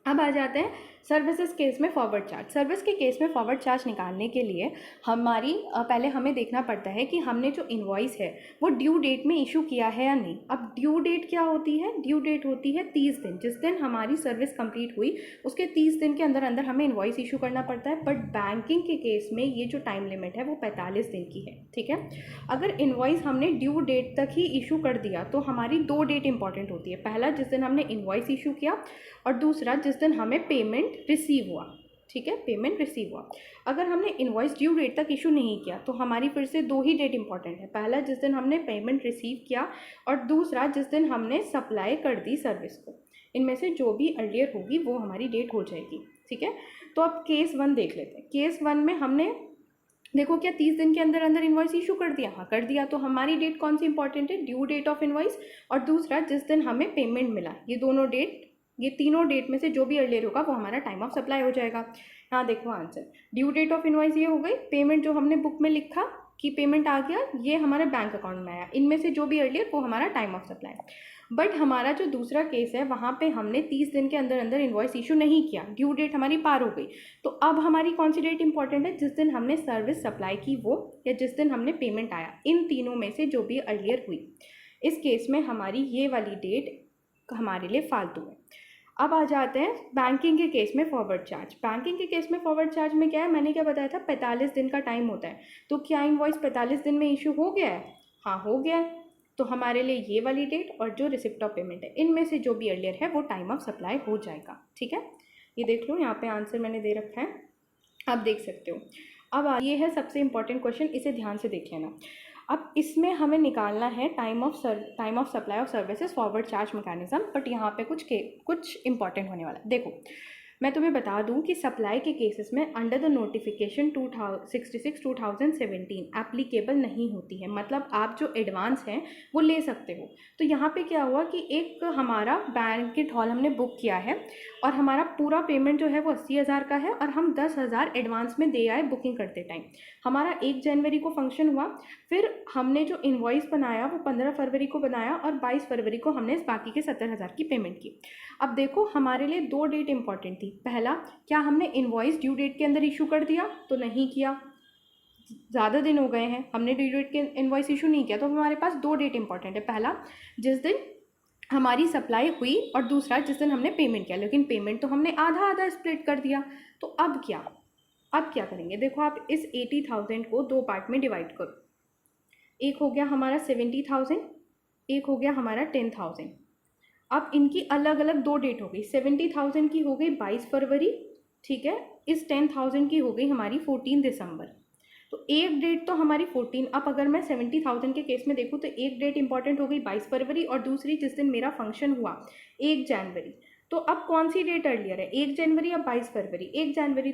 अब आ जाते हैं सर्विसेज केस में फॉरवर्ड चार्ज। सर्विस के केस में फॉरवर्ड चार्ज निकालने के लिए हमारी पहले हमें देखना पड़ता है कि हमने जो इनवॉइस है वो ड्यू डेट में इशू किया है या नहीं। अब ड्यू डेट क्या होती है, ड्यू डेट होती है 30 दिन। जिस दिन हमारी सर्विस कंप्लीट हुई उसके 30 दिन के अंदर अंदर हमें इनवॉइस इशू करना पड़ता है। बट बैंकिंग के केस में ये जो टाइम लिमिट है वो 45 दिन की है। ठीक है, अगर इनवॉइस हमने ड्यू डेट तक ही इशू कर दिया तो हमारी 2 डेट इंपॉर्टेंट होती है। पहला जिस दिन हमने इनवॉइस इशू किया और दूसरा जिस दिन हमें पेमेंट रिसीव हुआ। ठीक है, पेमेंट रिसीव हुआ। अगर हमने इनवॉइस ड्यू डेट तक इशू नहीं किया तो हमारी फिर से 2 ही डेट इंपॉर्टेंट है। पहला जिस दिन हमने पेमेंट रिसीव किया और दूसरा जिस दिन हमने सप्लाई कर दी सर्विस को। इनमें से जो भी अर्लियर होगी वो हमारी डेट हो जाएगी। ठीक है, तो अब केस 1 देख लेते हैं। केस 1 में हमने देखो क्या 30 दिन के अंदर अंदर इनवॉइस इशू कर दिया, हाँ कर दिया, तो हमारी डेट कौन सी इंपॉर्टेंट है, ड्यू डेट ऑफ इनवॉइस और दूसरा जिस दिन हमें पेमेंट मिला। ये दोनों डेट, ये तीनों डेट में से जो भी अर्लियर होगा वो हमारा टाइम ऑफ सप्लाई हो जाएगा। यहाँ देखो answer, due date of invoice ये हो गई, पेमेंट जो हमने बुक में लिखा कि पेमेंट आ गया ये हमारे बैंक अकाउंट में आया, इनमें से जो भी अर्लियर वो हमारा टाइम ऑफ सप्लाई। बट हमारा जो दूसरा केस है वहाँ पे हमने 30 दिन के अंदर अंदर इनवॉइस इशू नहीं किया, ड्यू डेट हमारी पार हो गई, तो अब हमारी कौन सी डेट इंपॉर्टेंट है, जिस दिन हमने सर्विस सप्लाई की वो, या जिस दिन हमने पेमेंट आया, इन तीनों में से जो भी अर्लियर हुई। इस केस में हमारी ये वाली डेट हमारे लिए फालतू है। अब आ जाते हैं बैंकिंग के केस में फॉरवर्ड चार्ज। बैंकिंग के केस में फॉरवर्ड चार्ज में क्या है, मैंने क्या बताया था, 45 दिन का टाइम होता है। तो क्या इनवॉइस 45 दिन में इशू हो गया है, हाँ हो गया है, तो हमारे लिए ये वाली डेट और जो रिसिप्ट ऑफ पेमेंट है इनमें से जो भी अर्लियर है वो टाइम ऑफ सप्लाई हो जाएगा। ठीक है, ये देख लो यहाँ पे आंसर मैंने दे रखा है, आप देख सकते हो। अब ये है सबसे इंपॉर्टेंट क्वेश्चन, इसे ध्यान से देख लेना। अब इसमें हमें निकालना है time of supply of services forward charge mechanism, but यहाँ पे कुछ इंपॉर्टेंट होने वाला है। देखो मैं तुम्हें बता दूं कि सप्लाई के केसेस में अंडर द नोटिफिकेशन 66/2017 एप्लीकेबल नहीं होती है, मतलब आप जो एडवांस हैं वो ले सकते हो। तो यहाँ पे क्या हुआ कि एक हमारा बैंकेट हॉल हमने बुक किया है और हमारा पूरा पेमेंट जो है वो 80,000 का है और हम 10,000 एडवांस में दे आए बुकिंग करते टाइम। हमारा 1 जनवरी को फंक्शन हुआ, फिर हमने जो इन्वॉइस बनाया वो 15 फरवरी को बनाया और 22 फरवरी को हमने इस बाकी के 70,000 की पेमेंट की। अब देखो हमारे लिए 2 डेट इंपॉर्टेंट थी। पहला, क्या हमने इन्वॉइस ड्यू डेट के अंदर इशू कर दिया, तो नहीं किया, ज़्यादा दिन हो गए हैं, हमने ड्यू डेट के इन्वॉइस इशू नहीं किया, तो हमारे पास 2 डेट इंपॉर्टेंट है। पहला जिस दिन हमारी सप्लाई हुई और दूसरा जिस दिन हमने पेमेंट किया, लेकिन पेमेंट तो हमने आधा आधा स्प्लिट कर दिया। तो अब क्या, अब क्या करेंगे, देखो आप इस 80,000 को दो पार्ट में डिवाइड करो। एक हो गया हमारा 70,000, एक हो गया हमारा 10,000। अब इनकी अलग अलग दो डेट हो गई। 70,000 की हो गई 22 फरवरी, ठीक है। इस 10,000 की हो गई हमारी 14 दिसंबर। तो एक डेट तो हमारी 14। अब अगर मैं 70,000 के केस में देखूँ तो एक डेट इंपॉर्टेंट हो गई 22 फरवरी, और दूसरी जिस दिन मेरा फंक्शन हुआ 1 जनवरी। तो अब कौन सी डेट अर्लियर है, 1 जनवरी या 22 फरवरी? 1 जनवरी।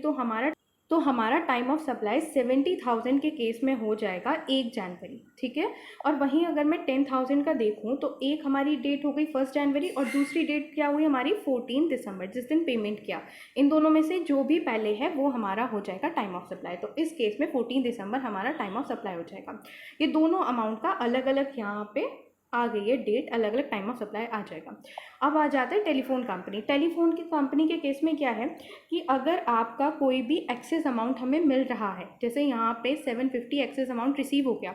तो हमारा टाइम ऑफ सप्लाई 70,000 के केस में हो जाएगा 1 जनवरी, ठीक है। और वहीं अगर मैं 10,000 का देखूं तो एक हमारी डेट हो गई 1 जनवरी, और दूसरी डेट क्या हुई हमारी 14 दिसंबर, जिस दिन पेमेंट किया। इन दोनों में से जो भी पहले है वो हमारा हो जाएगा टाइम ऑफ सप्लाई। तो इस केस में 14 दिसंबर हमारा टाइम ऑफ सप्लाई हो जाएगा। ये दोनों अमाउंट का अलग अलग यहाँ पे आ गई है डेट, अलग अलग टाइम ऑफ सप्लाई आ जाएगा। अब आ जाता है टेलीफोन कंपनी। टेलीफोन की कंपनी के केस में क्या है कि अगर आपका कोई भी एक्सेस अमाउंट हमें मिल रहा है, जैसे यहाँ पे 750 एक्सेस अमाउंट रिसीव हो गया,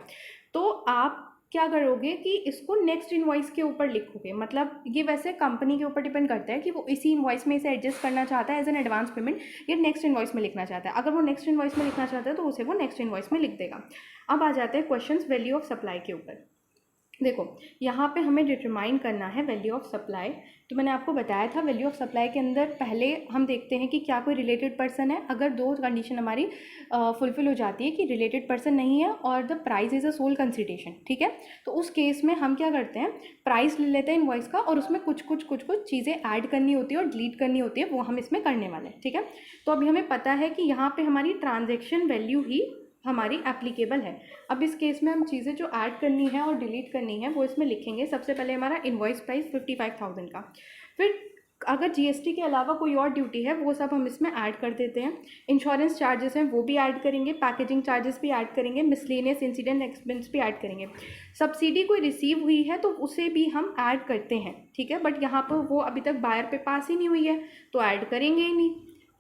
तो आप क्या करोगे कि इसको नेक्स्ट इनवॉइस के ऊपर लिखोगे। मतलब ये वैसे कंपनी के ऊपर डिपेंड करता है कि वो इसी इनवॉइस में इसे एडजस्ट करना चाहता है एज एन एडवांस पेमेंट, या नेक्स्ट इनवॉइस में लिखना चाहता है। अगर वो नेक्स्ट इनवॉइस में लिखना चाहता है तो उसे वो नेक्स्ट इनवॉइस में लिख देगा। अब आ जाते हैं क्वेश्चंस वैल्यू ऑफ सप्लाई के ऊपर। देखो यहाँ पे हमें डिटरमाइन करना है वैल्यू ऑफ सप्लाई। तो मैंने आपको बताया था वैल्यू ऑफ सप्लाई के अंदर पहले हम देखते हैं कि क्या कोई रिलेटेड पर्सन है। अगर दो कंडीशन हमारी फुलफिल हो जाती है कि रिलेटेड पर्सन नहीं है और the price is a sole consideration, ठीक है, तो उस केस में हम क्या करते हैं, प्राइस ले लेते हैं इनवॉइस का, और उसमें कुछ चीज़ें ऐड करनी होती है और डिलीट करनी होती है, वो हम इसमें करने वाले हैं, ठीक है। तो अभी हमें पता है कि यहाँ पर हमारी ट्रांजेक्शन वैल्यू ही हमारी एप्लीकेबल है। अब इस केस में हम चीज़ें जो ऐड करनी है और डिलीट करनी है वो इसमें लिखेंगे। सबसे पहले हमारा इनवॉइस प्राइस 55,000 का, फिर अगर जीएसटी के अलावा कोई और ड्यूटी है वो सब हम इसमें ऐड कर देते हैं। इंश्योरेंस चार्जेस हैं वो भी ऐड करेंगे, पैकेजिंग चार्जेस भी ऐड करेंगे, मिसलेनियस इंसिडेंट एक्सपेंस भी ऐड करेंगे। सब्सिडी कोई रिसीव हुई है तो उसे भी हम ऐड करते हैं, ठीक है, बट यहाँ पर वो अभी तक बायर पे पास ही नहीं हुई है तो ऐड करेंगे ही नहीं।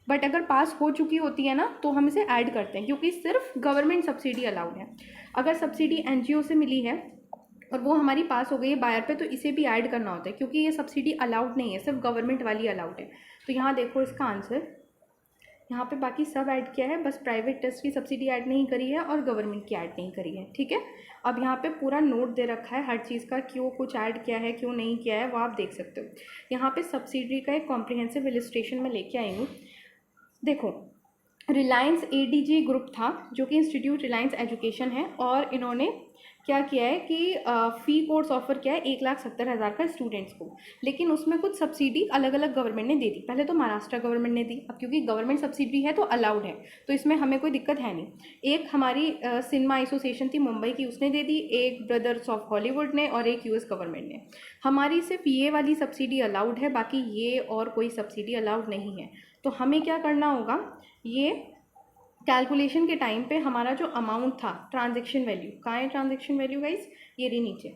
बट अगर पास हो चुकी होती है ना तो हम इसे ऐड करते हैं, क्योंकि सिर्फ गवर्नमेंट सब्सिडी अलाउड है। अगर सब्सिडी एनजीओ से मिली है और वो हमारी पास हो गई है बायर पे, तो इसे भी ऐड करना होता है, क्योंकि ये सब्सिडी अलाउड नहीं है, सिर्फ गवर्नमेंट वाली अलाउड है। तो यहाँ देखो इसका आंसर, यहाँ पे बाकी सब ऐड किया है, बस प्राइवेट ट्रस्ट की सब्सिडी ऐड नहीं करी है और गवर्नमेंट की ऐड नहीं करी है, ठीक है। अब यहाँ पे पूरा नोट दे रखा है हर चीज़ का, क्यों कुछ ऐड किया है क्यों नहीं किया है वो आप देख सकते हो। यहाँ पे सब्सिडी का एक कॉम्प्रिहेंसिव इलस्ट्रेशन में लेके आई हूँ। देखो रिलायंस एडीजी ग्रुप था जो कि इंस्टीट्यूट रिलायंस एजुकेशन है, और इन्होंने क्या किया है कि फ़ी कोर्स ऑफर किया है 1,70,000 का स्टूडेंट्स को, लेकिन उसमें कुछ सब्सिडी अलग अलग गवर्नमेंट ने दे दी। पहले तो महाराष्ट्र गवर्नमेंट ने दी, अब क्योंकि गवर्नमेंट सब्सिडी है तो अलाउड है, तो इसमें हमें कोई दिक्कत है नहीं। एक हमारी सिनेमा एसोसिएशन थी मुंबई की, उसने दे दी, एक ब्रदर्स ऑफ हॉलीवुड ने, और एक यूएस गवर्नमेंट ने। हमारी सिर्फ ये वाली सब्सिडी अलाउड है, बाकी ये और कोई सब्सिडी अलाउड नहीं है। तो हमें क्या करना होगा, ये कैलकुलेशन के टाइम पे हमारा जो अमाउंट था, ट्रांजैक्शन वैल्यू कहाँ है, ट्रांजैक्शन वैल्यू गाइस ये रही नीचे,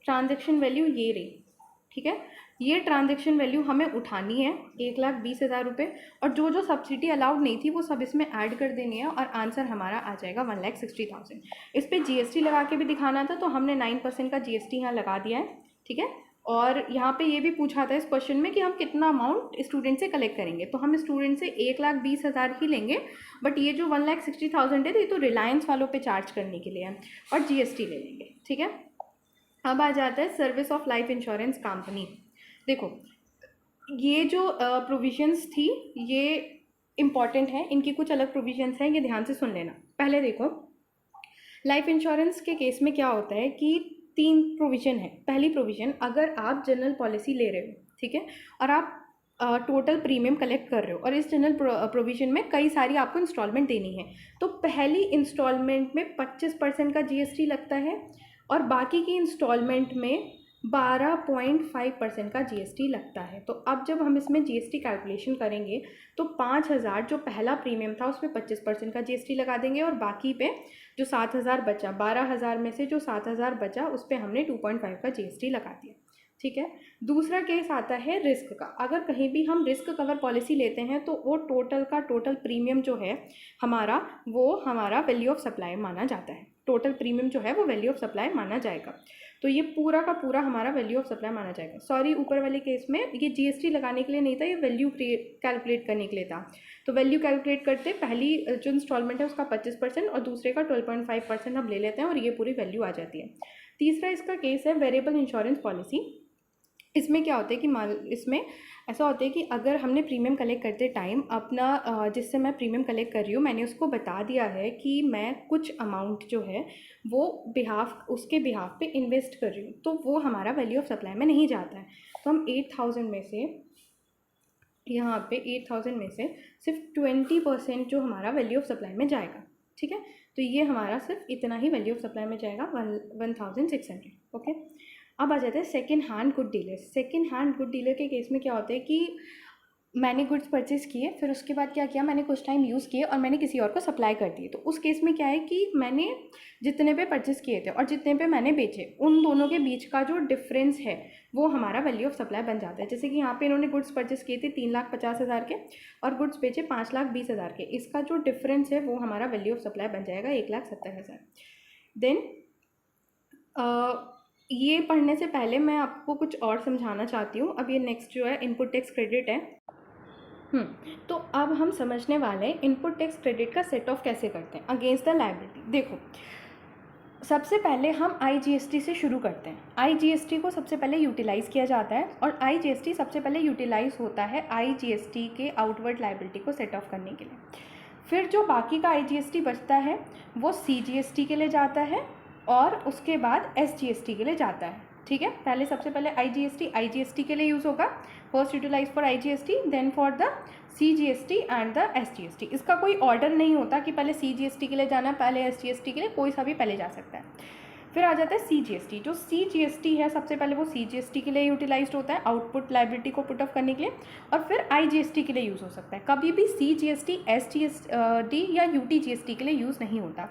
ट्रांजैक्शन वैल्यू ये रही, ठीक है। ये ट्रांजैक्शन वैल्यू हमें उठानी है 1,20,000 रुपये, और जो जो सब्सिडी अलाउड नहीं थी वो सब इसमें ऐड कर देनी है, और आंसर हमारा आ जाएगा 1,60,000। इस पर जीएसटी लगा के भी दिखाना था, तो हमने 9% का जीएसटी यहाँ लगा दिया है, ठीक है। और यहाँ पे ये भी पूछा था इस क्वेश्चन में कि हम कितना अमाउंट स्टूडेंट से कलेक्ट करेंगे, तो हम स्टूडेंट से 1,20,000 ही लेंगे, बट ये जो 1,60,000 है ये तो रिलायंस वालों पे चार्ज करने के लिए है, और जीएसटी ले लेंगे, ठीक है। अब आ जाता है service of life insurance company. देखो ये जो प्रोविजंस थी ये इम्पॉर्टेंट है, इनकी कुछ अलग प्रोविजंस हैं, ये ध्यान से सुन लेना। पहले देखो लाइफ इंश्योरेंस के केस में क्या होता है कि 3 प्रोविज़न है। पहली प्रोविज़न, अगर आप जनरल पॉलिसी ले रहे हो, ठीक है, और आप टोटल प्रीमियम कलेक्ट कर रहे हो, और इस जनरल प्रोविज़न में कई सारी आपको इंस्टॉलमेंट देनी है, तो पहली इंस्टॉलमेंट में 25% का जीएसटी लगता है, और बाकी की इंस्टॉलमेंट में 12.5% का जीएसटी लगता है। तो अब जब हम इसमें जीएसटी कैलकुलेशन करेंगे तो 5,000 जो पहला प्रीमियम था उसमें 25% का जीएसटी लगा देंगे, और बाकी पे जो 7,000 बचा, 12,000 में से जो 7,000 बचा उस पर हमने 2.5 का जीएसटी लगा दिया, ठीक है। दूसरा केस आता है रिस्क का। अगर कहीं भी हम रिस्क कवर पॉलिसी लेते हैं तो वो टोटल का टोटल प्रीमियम जो है हमारा, वो हमारा वैल्यू ऑफ सप्लाई माना जाता है। टोटल प्रीमियम जो है वो वैल्यू ऑफ सप्लाई माना जाएगा। तो ये पूरा का पूरा हमारा वैल्यू ऑफ सप्लाई माना जाएगा। सॉरी, ऊपर वाले केस में ये जीएसटी लगाने के लिए नहीं था, ये वैल्यू कैलकुलेट करने के लिए था। तो वैल्यू कैलकुलेट करते पहली जो इंस्टॉलमेंट है उसका 25% और दूसरे का 12.5% हम ले लेते हैं और ये पूरी वैल्यू आ जाती है। तीसरा इसका केस है वेरिएबल इंश्योरेंस पॉलिसी। इसमें क्या होता है कि इसमें ऐसा होता है कि अगर हमने प्रीमियम कलेक्ट करते टाइम अपना जिससे मैं प्रीमियम कलेक्ट कर रही हूँ, मैंने उसको बता दिया है कि मैं कुछ अमाउंट जो है वो उसके बिहाफ पे इन्वेस्ट कर रही हूँ, तो वो हमारा वैल्यू ऑफ सप्लाई में नहीं जाता है। तो हम 8,000 में से यहाँ पे 8,000 में से सिर्फ 20% जो हमारा वैल्यू ऑफ सप्लाई में जाएगा। ठीक है, तो ये हमारा सिर्फ इतना ही वैल्यू ऑफ सप्लाई में जाएगा, 1,600। ओके, अब आ जाते हैं second hand good dealer. Second hand good dealer के केस में क्या होता है कि मैंने गुड्स परचेज़ किए, फिर उसके बाद क्या किया, मैंने कुछ टाइम यूज़ किए और मैंने किसी और को सप्लाई कर दिए। तो उस केस में क्या है कि मैंने जितने पे परचेज़ किए थे और जितने पे मैंने बेचे, उन दोनों के बीच का जो डिफरेंस है वो हमारा वैल्यू ऑफ सप्लाई बन जाता है। जैसे कि यहाँ पे इन्होंने गुड्स परचेज़ किए थे 3,50,000 के और गुड्स बेचे 5,20,000 के, इसका जो डिफरेंस है वो हमारा वैल्यू ऑफ सप्लाई बन जाएगा 1,70,000। देन ये पढ़ने से पहले मैं आपको कुछ और समझाना चाहती हूँ। अब ये नेक्स्ट जो है इनपुट टैक्स क्रेडिट है। तो अब हम समझने वाले हैं इनपुट टैक्स क्रेडिट का सेट ऑफ कैसे करते हैं अगेंस्ट द लायबिलिटी। देखो, सबसे पहले हम आईजीएसटी से शुरू करते हैं। आईजीएसटी को सबसे पहले यूटिलाइज़ किया जाता है और आईजीएसटी सबसे पहले यूटिलाइज़ होता है आईजीएसटी के आउटवर्ड लायबिलिटी को सेट ऑफ करने के लिए। फिर जो बाकी का आईजीएसटी बचता है वो सीजीएसटी के लिए जाता है और उसके बाद एसजीएसटी के लिए जाता है। ठीक है, पहले सबसे पहले आईजीएसटी के लिए यूज़ होगा, first utilise for IGST, then for the CGST and the SGST. इसका कोई ऑर्डर नहीं होता कि पहले सीजीएसटी के लिए जाना पहले एसजीएसटी के लिए, कोई सा भी पहले जा सकता है। फिर आ जाता है सीजीएसटी। जो सीजीएसटी है सबसे पहले वो सीजीएसटी के लिए यूटिलाइज्ड होता है आउटपुट लायबिलिटी को पुट ऑफ करने के लिए, और फिर आईजीएसटी के लिए यूज़ हो सकता है। कभी भी सीजीएसटी एसजीएसटी या यूटीजीएसटी के लिए यूज़ नहीं होता।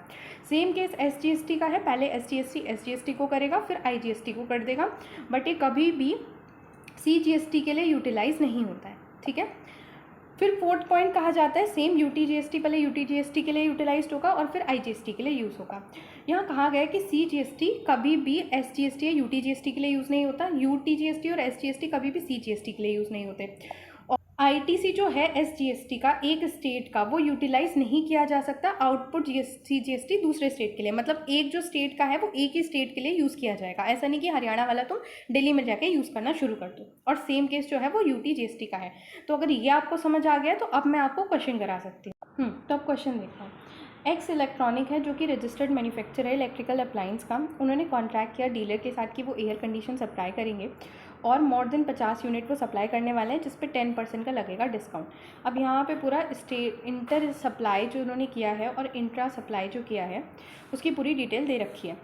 सेम केस एसजीएसटी का है, पहले एसजीएसटी को करेगा फिर आईजीएसटी को कर देगा, बट ये कभी भी सीजीएसटी के लिए यूटिलाइज नहीं होता है। ठीक है, फिर फोर्थ पॉइंट कहा जाता है सेम यूटीजीएसटी, पहले यूटीजीएसटी के लिए यूटिलाइज्ड होगा और फिर आईजीएसटी के लिए यूज़ होगा। यहाँ कहा गया है कि सीजीएसटी कभी भी एसजीएसटी या यूटीजीएसटी के लिए यूज़ नहीं होता, यूटीजीएसटी और एसजीएसटी कभी भी सीजीएसटी के लिए यूज़ नहीं होते। और आईटीसी जो है एसजीएसटी का एक स्टेट का, वो यूटिलाइज नहीं किया जा सकता आउटपुट सीजीएसटी दूसरे स्टेट के लिए। मतलब एक जो स्टेट का है वो एक ही स्टेट के लिए यूज़ किया जाएगा, ऐसा नहीं कि हरियाणा वाला तुम दिल्ली में जाके यूज़ करना शुरू कर दो। और सेम केस जो है वो यूटीजीएसटी का है। तो अगर ये आपको समझ आ गया तो अब मैं आपको क्वेश्चन करा सकती हूँ। तो अब क्वेश्चन देखो, एक्स इलेक्ट्रॉनिक है जो कि रजिस्टर्ड मैन्युफैक्चरर है इलेक्ट्रिकल अप्लायंस का। उन्होंने कॉन्ट्रैक्ट किया डीलर के साथ कि वो एयर कंडीशन सप्लाई करेंगे और मोर देन 50 यूनिट वो सप्लाई करने वाले हैं, जिस पे 10% का लगेगा डिस्काउंट। अब यहाँ पे पूरा इंटर सप्लाई जो उन्होंने किया है और इंट्रा सप्लाई जो किया है उसकी पूरी डिटेल दे रखी है।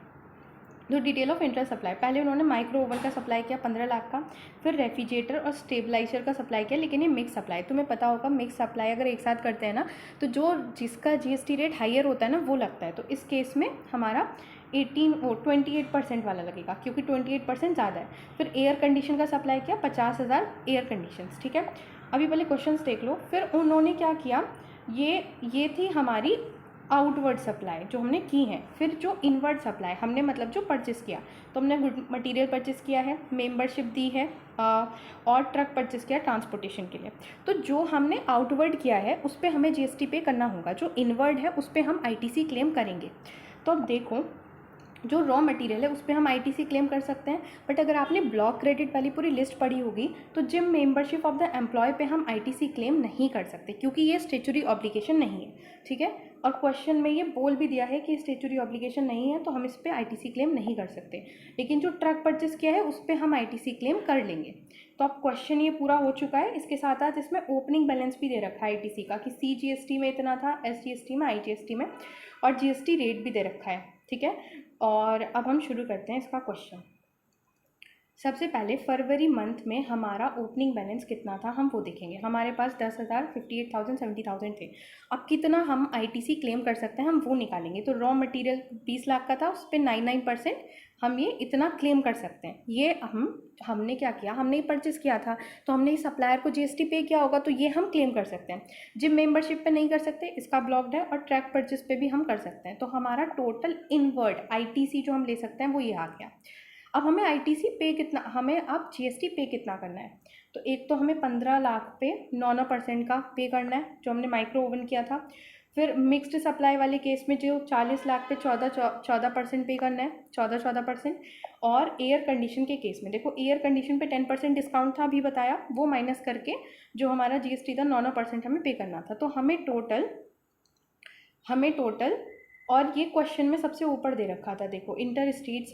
जो डिटेल ऑफ इंटर सप्लाई, पहले उन्होंने माइक्रो ओवन का सप्लाई किया 15 लाख का, फिर रेफ्रिजरेटर और स्टेबलाइजर का सप्लाई किया, लेकिन ये मिक्स सप्लाई, तुम्हें पता होगा मिक्स सप्लाई अगर एक साथ करते हैं ना तो जो जिसका जीएसटी रेट हाइयर होता है ना वो लगता है। तो इस केस में हमारा 28% वाला लगेगा क्योंकि 28% ज़्यादा है। फिर एयर कंडीशन का सप्लाई किया 50,000 एयर कंडीशंस। ठीक है, अभी पहले क्वेश्चंस देख लो। फिर उन्होंने क्या किया, ये थी हमारी आउटवर्ड सप्लाई जो हमने की है। फिर जो इनवर्ड सप्लाई हमने मतलब जो परचेस किया, तो हमने गुड मटेरियल परचेस किया है, मेंबरशिप दी है और ट्रक परचेस किया ट्रांसपोर्टेशन के लिए। तो जो हमने आउटवर्ड किया है उस पर हमें जीएसटी पे करना होगा, जो इनवर्ड है उस पर हम आईटीसी क्लेम करेंगे। तो अब देखो, जो रॉ मटेरियल है उस पर हम आईटीसी क्लेम कर सकते हैं, बट अगर आपने ब्लॉक क्रेडिट वाली पूरी लिस्ट पढ़ी होगी तो gym membership of the employee पे हम आईटीसी क्लेम नहीं कर सकते क्योंकि ये स्टैट्यूटरी ऑब्लिगेशन नहीं है। ठीक है, और क्वेश्चन में ये बोल भी दिया है कि स्टैट्यूटरी ऑब्लिगेशन नहीं है तो हम इस पर आईटीसी क्लेम नहीं कर सकते, लेकिन जो ट्रक परचेस किया है उस पर हम आईटीसी क्लेम कर लेंगे। तो अब क्वेश्चन ये पूरा हो चुका है। इसके साथ साथ इसमें ओपनिंग बैलेंस भी दे रखा है आईटीसी का कि सीजीएसटी में इतना था, एसजीएसटी में, आईजीएसटी में, और जीएसटी रेट भी दे रखा है। ठीक है, और अब हम शुरू करते हैं इसका क्वेश्चन। सबसे पहले फरवरी मंथ में हमारा ओपनिंग बैलेंस कितना था हम वो देखेंगे। हमारे पास 10,000, 58,000, 70,000 थे। अब कितना हम आईटीसी क्लेम कर सकते हैं हम वो निकालेंगे। तो रॉ मटेरियल 20 लाख का था, उस पर 99% हम ये इतना क्लेम कर सकते हैं। ये हमने क्या किया, हमने ही परचेस किया था तो हमने सप्लायर को जीएसटी पे किया होगा, तो ये हम क्लेम कर सकते हैं। जिम मेंबरशिप पे नहीं कर सकते, इसका ब्लॉक्ड है, और ट्रैक परचेस पे भी हम कर सकते हैं। तो हमारा टोटल इनवर्ड आईटीसी जो हम ले सकते हैं वो ये आ गया। अब हमें आईटीसी पे कितना, हमें अब जीएसटी पे कितना करना है। तो एक तो हमें 15 लाख पे 9% का पे करना है जो हमने माइक्रो ओवन किया था। फिर मिक्स्ड सप्लाई वाले केस में जो 40 लाख पे 14% पे करना है, 14% और एयर कंडीशन के केस में देखो एयर कंडीशन पे 10% डिस्काउंट था अभी बताया, वो माइनस करके जो हमारा जीएसटी था 9% हमें पे करना था। तो हमें टोटल और ये क्वेश्चन में सबसे ऊपर दे रखा था देखो inter state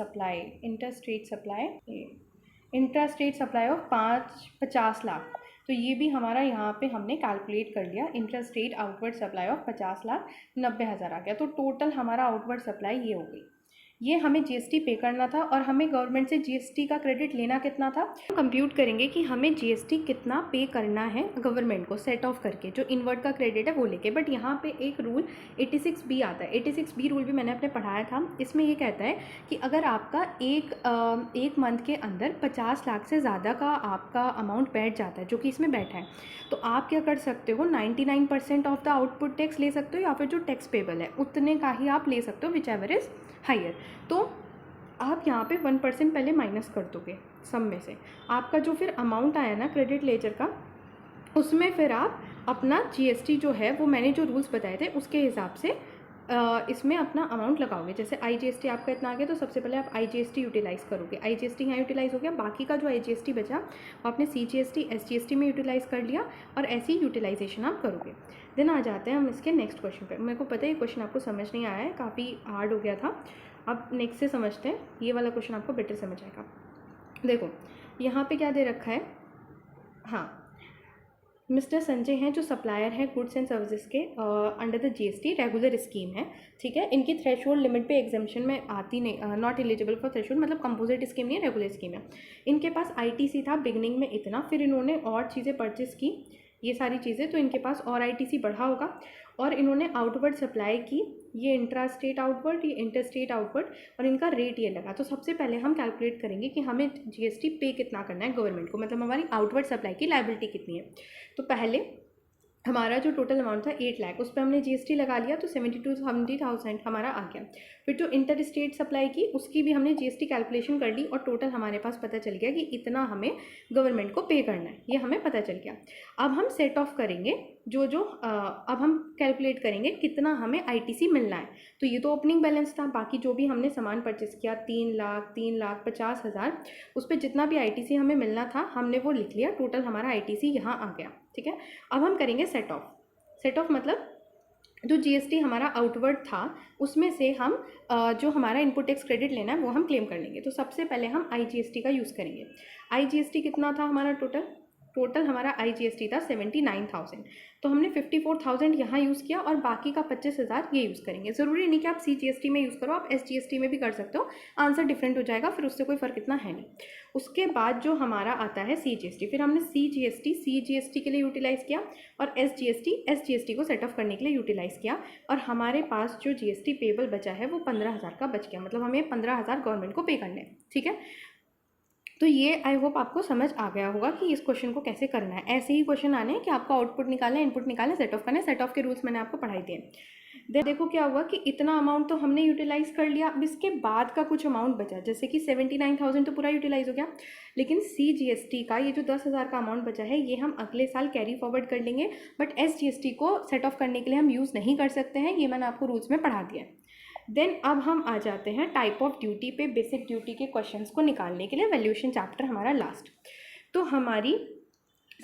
supply of 50 lakh. तो ये भी हमारा यहाँ पे हमने कैलकुलेट कर लिया, inter state outward supply of 50,90,000 आ गया। तो टोटल हमारा आउटवर्ड सप्लाई ये हो गई। ये हमें जीएसटी पे करना था और हमें गवर्नमेंट से जीएसटी का क्रेडिट लेना कितना था। कंप्यूट करेंगे कि हमें जीएसटी कितना पे करना है गवर्नमेंट को सेट ऑफ करके, जो इनवर्ट का क्रेडिट है वो लेके। बट यहाँ पे एक रूल 86B आता है, 86B रूल भी मैंने अपने पढ़ाया था। इसमें ये कहता है कि अगर आपका एक मंथ के अंदर 50 लाख से ज़्यादा का आपका अमाउंट बैठ जाता है, जो कि इसमें बैठा है, तो आप क्या कर सकते हो 99% ऑफ द आउटपुट टैक्स ले सकते हो, या फिर जो टैक्स पेबल है उतने का ही आप ले सकते हो, विच एवर इज़ हायर। तो आप यहाँ पे 1% पहले माइनस कर दोगे सब में से, आपका जो फिर अमाउंट आया ना क्रेडिट लेजर का, उसमें फिर आप अपना जीएसटी जो है वो मैंने जो रूल्स बताए थे उसके हिसाब से इसमें अपना अमाउंट लगाओगे। जैसे आईजीएसटी आपका इतना आ गया तो सबसे पहले आप आईजीएसटी यूटिलाइज़ करोगे, आईजीएसटी यहाँ यूटिलाइज़ हो गया, बाकी का जो आईजीएसटी बचा वो आपने सीजीएसटी एसजीएसटी में यूटिलाइज़ कर लिया और ऐसी यूटिलाइजेशन आप करोगे। देन आ जाते हैं हम इसके नेक्स्ट क्वेश्चन पे। मेरे को पता है ये क्वेश्चन आपको समझ नहीं आया है, काफ़ी हार्ड हो गया था। अब नेक्स्ट से समझते हैं, ये वाला क्वेश्चन आपको बेटर समझ आएगा। देखो यहाँ पे क्या दे रखा है, हाँ मिस्टर संजय हैं जो सप्लायर हैं गुड्स एंड सर्विसेज के under the GST regular scheme है, ठीक है। इनकी थ्रेशोल्ड लिमिट पे एग्जाम्पशन में आती नहीं, नॉट एलिजिबल फॉर थ्रेशोल्ड, मतलब कंपोजिट स्कीम नहीं है, रेगुलर स्कीम है। इनके पास आईटीसी था बिगनिंग में इतना, फिर इन्होंने और चीज़ें परचेस की, ये सारी चीज़ें, तो इनके पास और आईटीसी बढ़ा होगा और इन्होंने आउटवर्ड सप्लाई की, ये इंट्रा स्टेट आउटवर्ड, ये इंटर स्टेट आउटवर्ड, और इनका रेट ये लगा। तो सबसे पहले हम कैलकुलेट करेंगे कि हमें जीएसटी पे कितना करना है गवर्नमेंट को, मतलब हमारी आउटवर्ड सप्लाई की लायबिलिटी कितनी है। तो पहले हमारा जो टोटल अमाउंट था 8 लाख, उस पर हमने जीएसटी लगा लिया तो 72,000 हमारा आ गया। फिर जो इंटर स्टेट सप्लाई की उसकी भी हमने जीएसटी कैलकुलेशन कर ली और टोटल हमारे पास पता चल गया कि इतना हमें गवर्नमेंट को पे करना है, ये हमें पता चल गया। अब हम सेट ऑफ करेंगे अब हम कैलकुलेट करेंगे कितना हमें आईटीसी मिलना है। तो ये तो ओपनिंग बैलेंस था, बाकी जो भी हमने सामान परचेस किया 3,50,000, उस पर जितना भी आईटीसी हमें मिलना था हमने वो लिख लिया, टोटल हमारा आईटीसी यहाँ आ गया, ठीक है। अब हम करेंगे सेट ऑफ मतलब जो जीएसटी हमारा आउटवर्ड था उसमें से हम जो हमारा इनपुट टैक्स क्रेडिट लेना है वो हम क्लेम कर लेंगे। तो सबसे पहले हम आईजीएसटी का यूज़ करेंगे। आईजीएसटी कितना था हमारा टोटल हमारा आईजीएसटी था 79,000, तो हमने 54,000 यहाँ यूज़ किया और बाकी का 25,000 ये यूज़ करेंगे। ज़रूरी नहीं कि आप सीजीएसटी में यूज़ करो, आप एसजीएसटी में भी कर सकते हो, आंसर डिफरेंट हो जाएगा, फिर उससे कोई फ़र्क इतना है नहीं। उसके बाद जो हमारा आता है सीजीएसटी, फिर हमने सीजीएसटी के लिए यूटिलाइज़ किया और एसजीएसटी को सेट ऑफ करने के लिए यूटिलाइज़ किया, और हमारे पास जो जीएसटी पेबल बचा है वो 15,000 का बच गया, मतलब हमें 15,000 गवर्नमेंट को पे करने हैं, ठीक है। तो ये आई होप आपको समझ आ गया होगा कि इस क्वेश्चन को कैसे करना है। ऐसे ही क्वेश्चन आने हैं कि आपको आउटपुट निकालना है, इनपुट निकालना है, सेट ऑफ करना है। सेट ऑफ के रूल्स मैंने आपको पढ़ाई दिए। देखो क्या हुआ कि इतना अमाउंट तो हमने यूटिलाइज़ कर लिया, अब इसके बाद का कुछ अमाउंट बचा, जैसे कि 79,000 तो पूरा यूटिलाइज़ हो गया, लेकिन सीजीएसटी का ये जो 10,000 का अमाउंट बचा है ये हम अगले साल कैरी फॉरवर्ड कर लेंगे, बट एसजीएसटी को सेट ऑफ करने के लिए हम यूज़ नहीं कर सकते हैं, ये मैंने आपको रूल्स में पढ़ा दिया है। देन अब हम आ जाते हैं टाइप ऑफ ड्यूटी पे, बेसिक ड्यूटी के क्वेश्चंस को निकालने के लिए, वैल्यूएशन चैप्टर हमारा लास्ट। तो हमारी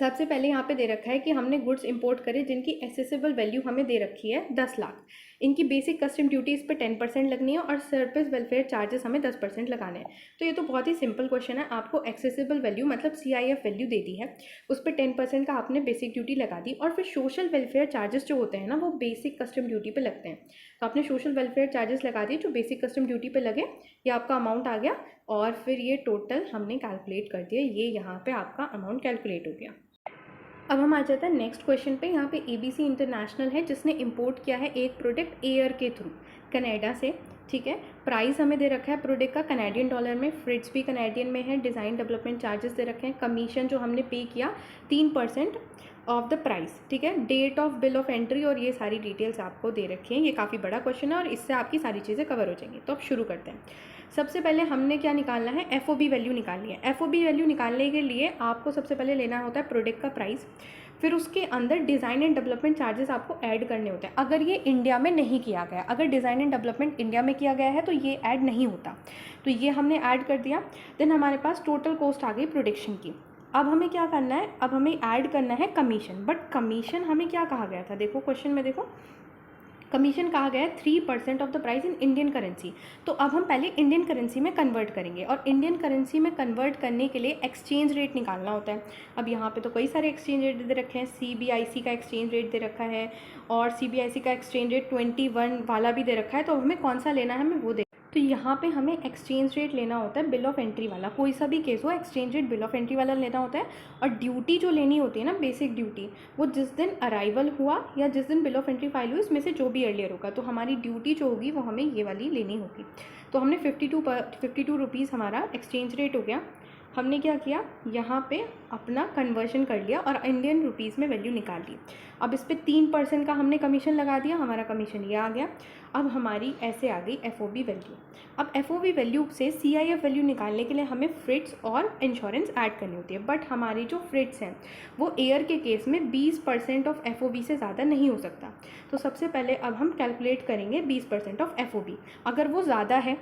सबसे पहले यहाँ पे दे रखा है कि हमने गुड्स इंपोर्ट करे जिनकी एसेसिबल वैल्यू हमें दे रखी है 10 लाख, इनकी बेसिक कस्टम ड्यूटी इस पर 10% लगनी है और सर्विस वेलफेयर चार्जेस हमें 10% लगाने हैं। तो ये तो बहुत ही सिंपल क्वेश्चन है, आपको एक्सेसिबल वैल्यू मतलब CIF वैल्यू दे दी है, उस पर 10% का आपने बेसिक ड्यूटी लगा दी, और फिर सोशल वेलफेयर चार्जेस जो होते हैं ना वो बेसिक कस्टम ड्यूटी पे लगते हैं, तो आपने सोशल वेलफेयर चार्जेस लगा दिए जो बेसिक कस्टम ड्यूटी पे लगे, ये आपका अमाउंट आ गया, और फिर ये टोटल हमने कैलकुलेट कर दिया, ये यहाँ पे आपका अमाउंट कैलकुलेट हो गया। अब हम आ जाते हैं नेक्स्ट क्वेश्चन पे। यहाँ पे ABC इंटरनेशनल है जिसने इंपोर्ट किया है एक प्रोडक्ट एयर के थ्रू कनाडा से, ठीक है। प्राइस हमें दे रखा है प्रोडक्ट का कनेडियन डॉलर में, फ्रिट्स भी कनेडियन में है, डिज़ाइन डेवलपमेंट चार्जेस दे रखे हैं, कमीशन जो हमने पे किया 3% ऑफ द प्राइस, ठीक है, date of bill of entry, और ये सारी डिटेल्स आपको दे रखी हैं। ये काफ़ी बड़ा क्वेश्चन है और इससे आपकी सारी चीज़ें कवर हो जाएंगी। तो अब शुरू करते हैं। सबसे पहले हमने क्या निकालना है, एफओबी वैल्यू निकालनी है। एफओबी वैल्यू निकालने के लिए आपको सबसे पहले लेना होता है प्रोडक्ट का प्राइस, फिर उसके अंदर डिज़ाइन एंड डेवलपमेंट चार्जेस आपको ऐड करने होते हैं। अगर ये इंडिया में नहीं किया गया, अगर डिज़ाइन एंड डेवलपमेंट इंडिया में किया गया है तो ये ऐड नहीं होता, तो ये हमने ऐड कर दिया। देन हमारे पास टोटल कॉस्ट आ गई प्रोडक्शन की। अब हमें क्या करना है, अब हमें ऐड करना है कमीशन। बट कमीशन हमें क्या कहा गया था, देखो क्वेश्चन में देखो, कमीशन कहा गया है 3% of the price in Indian currency. तो अब हम पहले इंडियन करेंसी में कन्वर्ट करेंगे, और इंडियन करेंसी में कन्वर्ट करने के लिए एक्सचेंज रेट निकालना होता है। अब यहाँ पे तो कई सारे एक्सचेंज रेट दे रखे हैं, सीबीआईसी का एक्सचेंज रेट दे रखा है, और सीबीआईसी का एक्सचेंज रेट 21 वाला भी दे रखा है। तो हमें कौन सा लेना है, हमें वो दे। तो यहाँ पे हमें एक्सचेंज रेट लेना होता है बिल ऑफ एंट्री वाला, कोई सा भी केस हो exchange rate bill of entry वाला लेना होता है। और ड्यूटी जो लेनी होती है ना, बेसिक ड्यूटी, वो जिस दिन अराइवल हुआ या जिस दिन बिल ऑफ एंट्री फाइल हुई उसमें से जो भी अर्लियर होगा, तो हमारी ड्यूटी जो होगी वो हमें ये वाली लेनी होगी। तो हमने 52 रुपीज़ हमारा एक्सचेंज रेट हो गया। हमने क्या किया, यहाँ पे अपना कन्वर्शन कर लिया और इंडियन रुपीज़ में वैल्यू निकाल ली। अब इस पर 3% का हमने कमीशन लगा दिया, हमारा कमीशन ये आ गया। अब हमारी ऐसे आ गई एफओबी वैल्यू। अब एफओबी वैल्यू से सीआईएफ वैल्यू निकालने के लिए हमें फ्रिट्स और इंश्योरेंस ऐड करनी होती है। बट हमारी जो फ्रिट्स हैं वो एयर के केस में 20% ऑफ एफओबी से ज़्यादा नहीं हो सकता। तो सबसे पहले अब हम कैलकुलेट करेंगे 20% ऑफ एफओबी। अगर वो ज़्यादा है,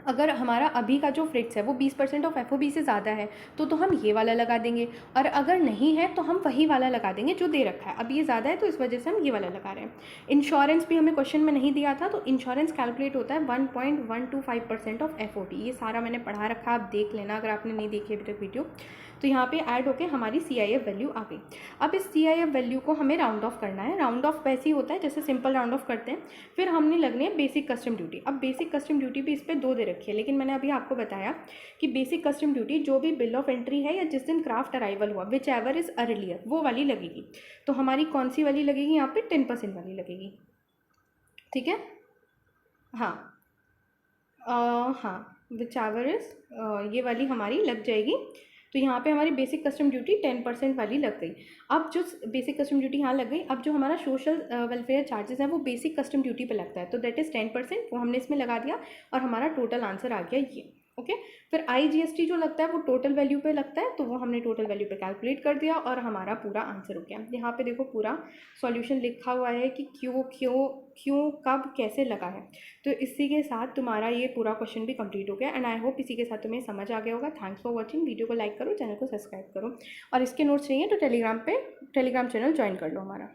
अगर हमारा अभी का जो फ्रिट्स है वो 20% ऑफ एफओबी से ज़्यादा है तो हम ये वाला लगा देंगे, और अगर नहीं है तो हम वही वाला लगा देंगे जो दे रखा है। अब ये ज़्यादा है तो इस वजह से हम ये वाला लगा रहे हैं। इंश्योरेंस भी हमें क्वेश्चन में नहीं दिया था, तो इंश्योरेंस कैलकुलेट होता है 1.125% ऑफ एफओबी। ये सारा मैंने पढ़ा रखा, आप देख लेना अगर आपने नहीं देखी अभी तक वीडियो। तो यहाँ पे ऐड होके हमारी सीआईएफ वैल्यू आ गई। अब इस सीआईएफ वैल्यू को हमें राउंड ऑफ करना है। राउंड ऑफ वैसे ही होता है जैसे सिंपल राउंड ऑफ करते हैं। फिर हमने लगनी है बेसिक कस्टम ड्यूटी। अब बेसिक कस्टम ड्यूटी भी इस पर 2 दे रखी है, लेकिन मैंने अभी आपको बताया कि बेसिक कस्टम ड्यूटी जो भी बिल ऑफ एंट्री है या जिस दिन क्राफ्ट अराइवल हुआ, विच एवर इज़ अर्लियर, वो वाली लगेगी। तो हमारी कौन सी वाली लगेगी, यहाँ पे 10% वाली लगेगी, ठीक है। हाँ हाँ, विच एवर इज़ ये वाली हमारी लग जाएगी। तो यहाँ पे हमारी बेसिक कस्टम ड्यूटी 10% वाली लग गई। अब जो बेसिक कस्टम ड्यूटी यहाँ लग गई, अब जो हमारा सोशल वेलफेयर चार्जेस है वो बेसिक कस्टम ड्यूटी पे लगता है, तो दैट इज़ 10%, वो हमने इसमें लगा दिया और हमारा टोटल आंसर आ गया ये। ओके, फिर आईजीएसटी जो लगता है वो टोटल वैल्यू पे लगता है, तो वो हमने टोटल वैल्यू पे कैलकुलेट कर दिया और हमारा पूरा आंसर हो गया। यहाँ पे देखो पूरा सॉल्यूशन लिखा हुआ है कि क्यों कब कैसे लगा है। तो इसी के साथ तुम्हारा ये पूरा क्वेश्चन भी कंप्लीट हो गया, एंड आई होप इसी के साथ तुम्हें समझ आ गया होगा। Thanks for watching. वीडियो को लाइक करो, चैनल को सब्सक्राइब करो, और इसके नोट्स चाहिए तो टेलीग्राम चैनल ज्वाइन कर लो हमारा।